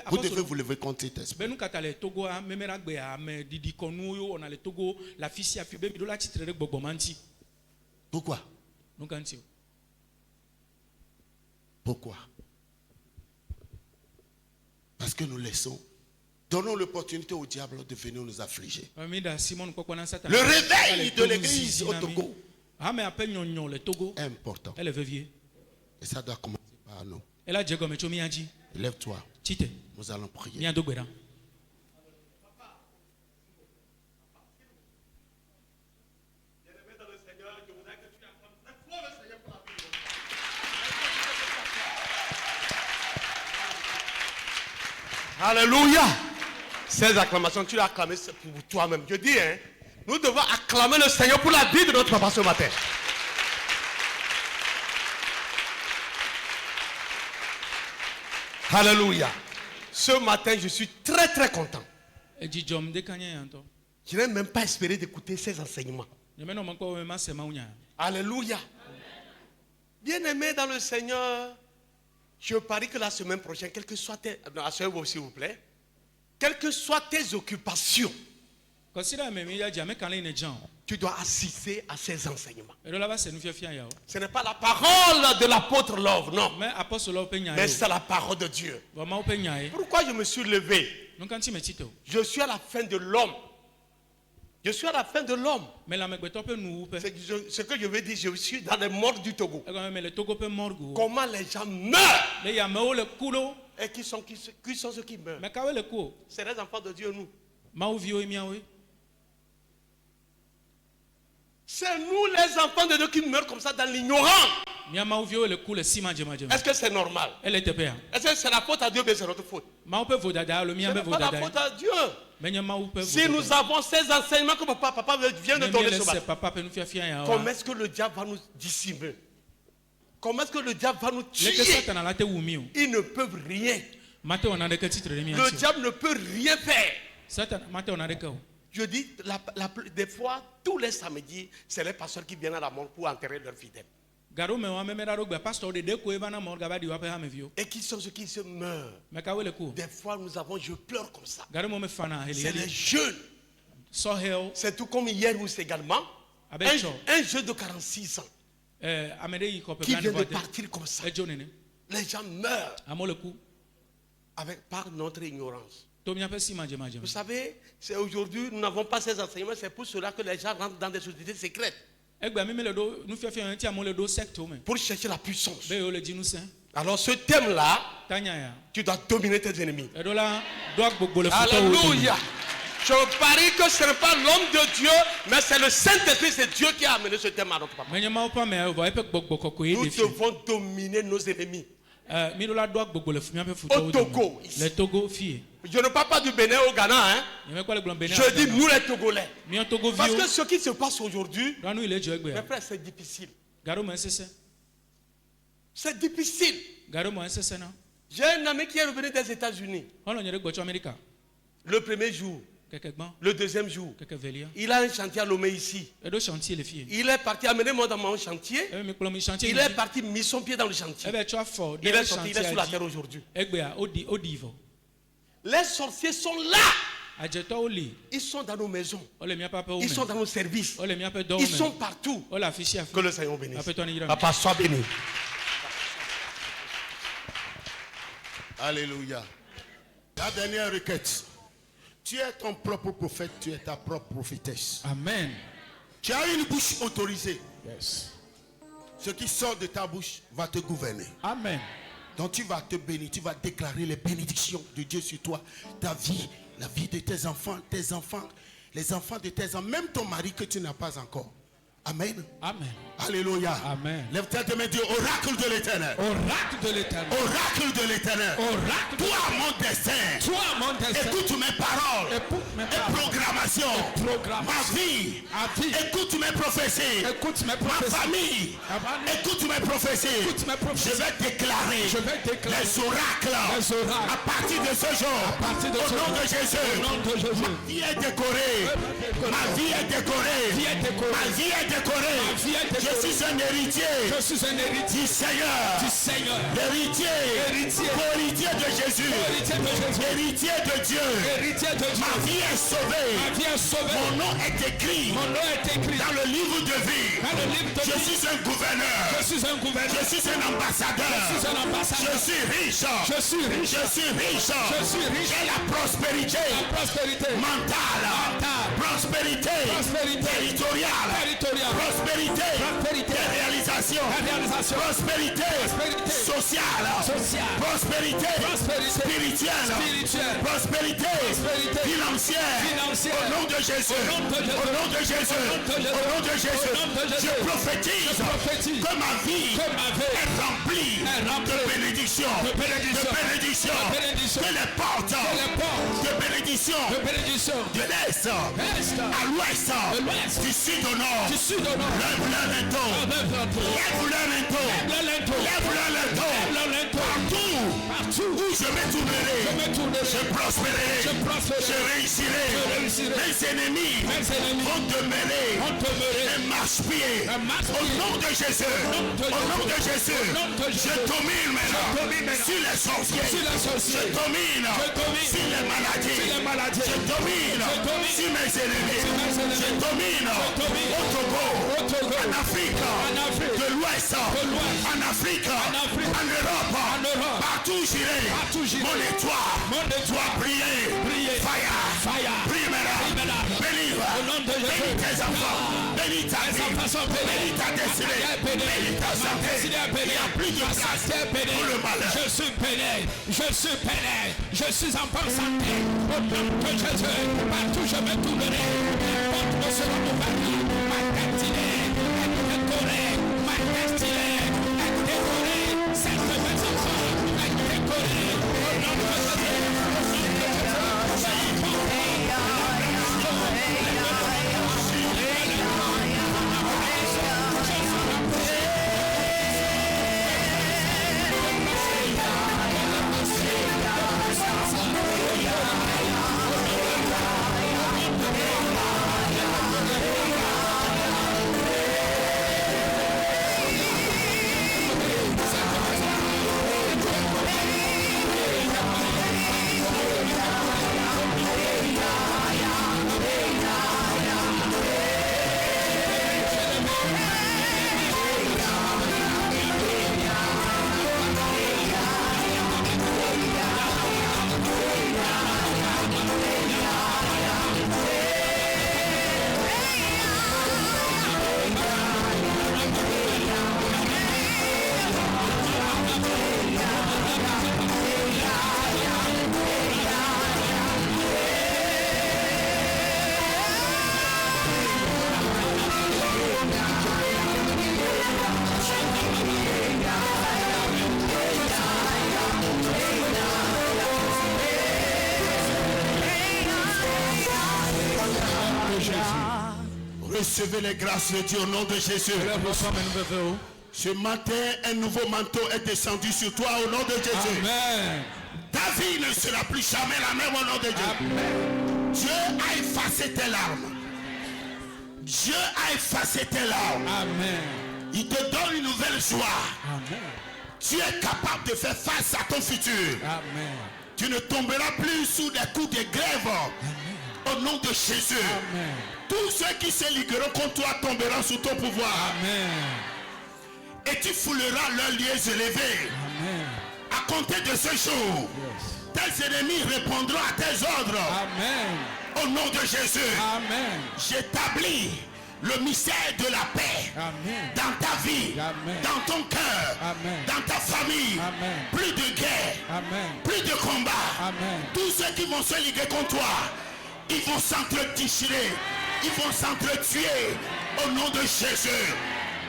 Vous devez vous lever contre cet esprit. Pourquoi? Pourquoi? Parce que nous donnons l'opportunité au diable de venir nous affliger. Le réveil de l'église au Togo est important. Et ça doit commencer par nous. Lève-toi. Nous allons prier. Alléluia. Ces acclamations, tu l'as acclamé pour toi-même. Je dis, nous devons acclamer le Seigneur pour la vie de notre papa ce matin. Alléluia. Ce matin, je suis très très content. Je n'ai même pas espéré d'écouter ces enseignements. Alléluia. Bien-aimé dans le Seigneur, je parie que la semaine prochaine, quelles que soient tes... Asseyez-vous s'il vous plaît. Quelles que soient tes occupations, tu dois assister à ces enseignements. Ce n'est pas la parole de l'apôtre Love, non. Mais c'est la parole de Dieu. Pourquoi je me suis levé? Je suis à la fin de l'homme. Je suis à la fin de l'homme. Ce que je veux dire, je suis dans les morts du Togo. Comment les gens meurent. Et qui sont ceux qui meurent? C'est les enfants de Dieu, nous. C'est nous les enfants de Dieu qui meurent comme ça dans l'ignorance. Est-ce que c'est normal? Est-ce que c'est la faute à Dieu ou c'est notre faute? Ce n'est pas la faute à Dieu. Si nous avons ces enseignements que papa vient de donner ce matin, comment est-ce que le diable va nous dissimuler? Comment est-ce que le diable va nous tuer? Ils ne peuvent rien. Le diable ne peut rien faire. Je dis, des fois, tous les samedis, c'est les pasteurs qui viennent à la mort pour enterrer leurs fidèles. Et qui sont ceux qui se meurent? Des fois, je pleure comme ça. C'est les jeunes. C'est tout comme hier ou également. Un jeune de 46 ans qui vient de partir comme ça. Les gens meurent. par notre ignorance. Vous savez, c'est aujourd'hui, nous n'avons pas ces enseignements, c'est pour cela que les gens rentrent dans des sociétés secrètes. Pour chercher la puissance. Alors ce thème-là, tu dois dominer tes ennemis. Alléluia. Je parie que ce n'est pas l'homme de Dieu, mais c'est le Saint-Esprit, c'est Dieu qui a amené ce thème à notre papa. Nous devons dominer nos ennemis. Au Togo, ici. Je ne parle pas du Bénin au Ghana, hein. Je dis nous les Togolais. Parce que ce qui se passe aujourd'hui, mes frères, c'est difficile. C'est difficile. J'ai un ami qui est revenu des États-Unis. Le premier jour, le deuxième jour, il a un chantier à Lomé ici. Il est parti, amenez-moi dans mon chantier. Il est parti, mis son pied dans le chantier. Il est sorti, il est sur la terre aujourd'hui. Les sorciers sont là. Ils sont dans nos maisons. Ils sont dans nos services. Ils sont partout. Que le Seigneur bénisse. Papa, sois béni. Alléluia. La dernière requête. Tu es ton propre prophète, tu es ta propre prophétesse. Amen. Tu as une bouche autorisée. Yes. Ce qui sort de ta bouche va te gouverner. Amen. Donc tu vas te bénir, tu vas déclarer les bénédictions de Dieu sur toi, ta vie, la vie de tes enfants, les enfants de tes enfants, même ton mari que tu n'as pas encore. Amen. Amen. Alléluia. Amen. Lève-toi et dis oracle de l'Éternel. Oracle de l'Éternel. Oracle de l'Éternel. Oracle de toi mon destin. Toi mon destin. Écoute mes paroles. Et programmation. Ma vie. Écoute mes prophéties. Écoute mes Ma prophéties. famille. Écoute mes prophéties. Je vais déclarer. Les oracles. À partir de ce jour. Au nom de Jésus. Ma vie est décorée. Ma vie est décorée. Ma vie est décorée. Je suis un héritier. Du Seigneur. Héritier. Co-héritier de Jésus. Héritier de Dieu. Ma vie est sauvée. Mon nom est écrit. Dans le livre de vie. Je suis un gouverneur. Je suis un ambassadeur. Je suis riche. J'ai la prospérité. Mentale. Prospérité. Territoriale. Prospérité. Réalisation. Prospérité. Sociale. Prospérité. Spirituelle. Prospérité. Financière. Au nom de Jésus. Au nom de Jésus. Je prophétise que ma vie est remplie de bénédictions. Que les portes de bénédiction de l'Est à l'Ouest, du Sud au Nord, lève le linteau. Partout où je me tournerai, je prospérerai, je réussirai. Mes ennemis vont demeurer et marche-pied. Au nom de Jésus, je domine maintenant sur les sorciers. Je domine sur les maladies. Je domine sur mes ennemis. Je domine au Togo, en Afrique, de l'Ouest, en Afrique, en Europe, partout j'irai. Mon étoile doit briller. Fire. Prie maintenant. Bénis tes enfants. Bénis ta vie. Bénis ta destinée. Bénis ta santé. Il n'y a plus de place pour le malheur. Je suis béni. Je suis en bonne santé. Au nom de Jésus. Partout je me tournerai. N'importe où sera mon mari. Ma destinée est décorée. Ma destinée est décorée. Celle de mes enfants est décorée. Au nom de Jésus. Recevez les grâces de Dieu au nom de Jésus. Ce matin, un nouveau manteau est descendu sur toi au nom de Jésus. Amen. Ta vie ne sera plus jamais la même au nom de Dieu. Amen. Dieu a effacé tes larmes. Dieu a effacé tes larmes. Amen. Il te donne une nouvelle joie. Amen. Tu es capable de faire face à ton futur. Amen. Tu ne tomberas plus sous des coups de grève. Amen. Au nom de Jésus. Amen. Tous ceux qui se ligueront contre toi tomberont sous ton pouvoir. Amen. Et tu fouleras leurs lieux élevés. Amen. À compter de ce jour, tes ennemis répondront à tes ordres. Amen. Au nom de Jésus. Amen. J'établis le mystère de la paix. Amen. Dans ta vie. Amen. Dans ton cœur. Amen. Dans ta famille. Amen. Plus de guerre. Amen. Plus de combat. Amen. Tous ceux qui vont se liguer contre toi, ils vont s'entre-déchirer. Ils vont s'entretuer. Au nom de Jésus.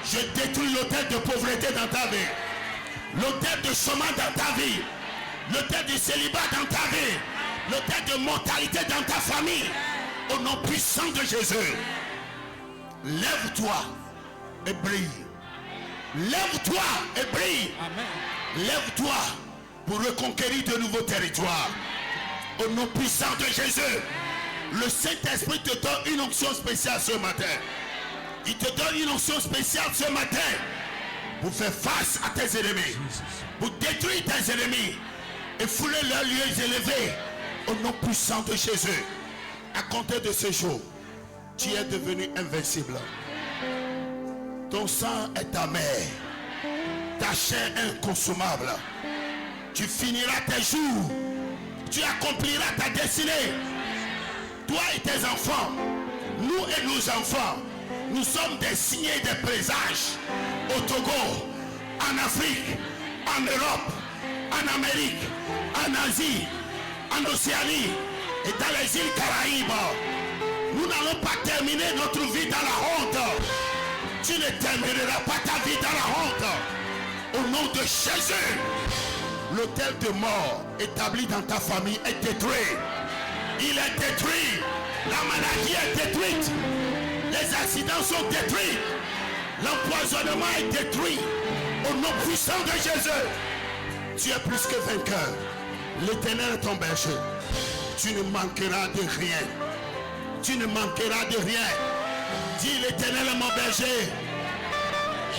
Je détruis l'autel de pauvreté dans ta vie. L'autel de chômage dans ta vie. L'autel de célibat dans ta vie. L'autel de mortalité dans ta famille. Au nom puissant de Jésus. Lève-toi et brille. Lève-toi et brille. Amen. Lève-toi pour reconquérir de nouveaux territoires. Au nom puissant de Jésus. Le Saint-Esprit te donne une onction spéciale ce matin. Il te donne une onction spéciale ce matin pour faire face à tes ennemis, pour détruire tes ennemis et fouler leurs lieux élevés au nom puissant de Jésus. À compter de ce jour, tu es devenu invincible. Ton sang est amer, ta chair inconsommable. Tu finiras tes jours, tu accompliras ta destinée. Toi et tes enfants, nous et nos enfants, nous sommes des signes et des présages au Togo, en Afrique, en Europe, en Amérique, en Asie, en Océanie et dans les îles Caraïbes. Nous n'allons pas terminer notre vie dans la honte. Tu ne termineras pas ta vie dans la honte. Au nom de Jésus, l'autel de mort établi dans ta famille est détruit. Il est détruit. La maladie est détruite. Les accidents sont détruits. L'empoisonnement est détruit. Au nom puissant de Jésus. Tu es plus que vainqueur. L'Éternel est ton berger. Tu ne manqueras de rien. Tu ne manqueras de rien. Dis l'Éternel est mon berger.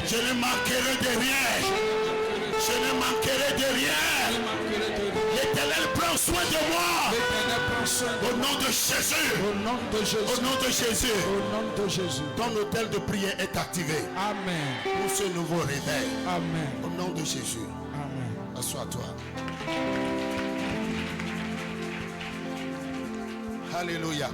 Je ne manquerai de rien. Je ne manquerai de rien. L'Éternel prend soin de moi. Au nom de Jésus. Au nom de Jésus. Au nom de Jésus. Au nom de Jésus. Ton hôtel de prière est activé. Amen. Pour ce nouveau réveil. Amen. Au nom de Jésus. Amen. Assois-toi. Alléluia.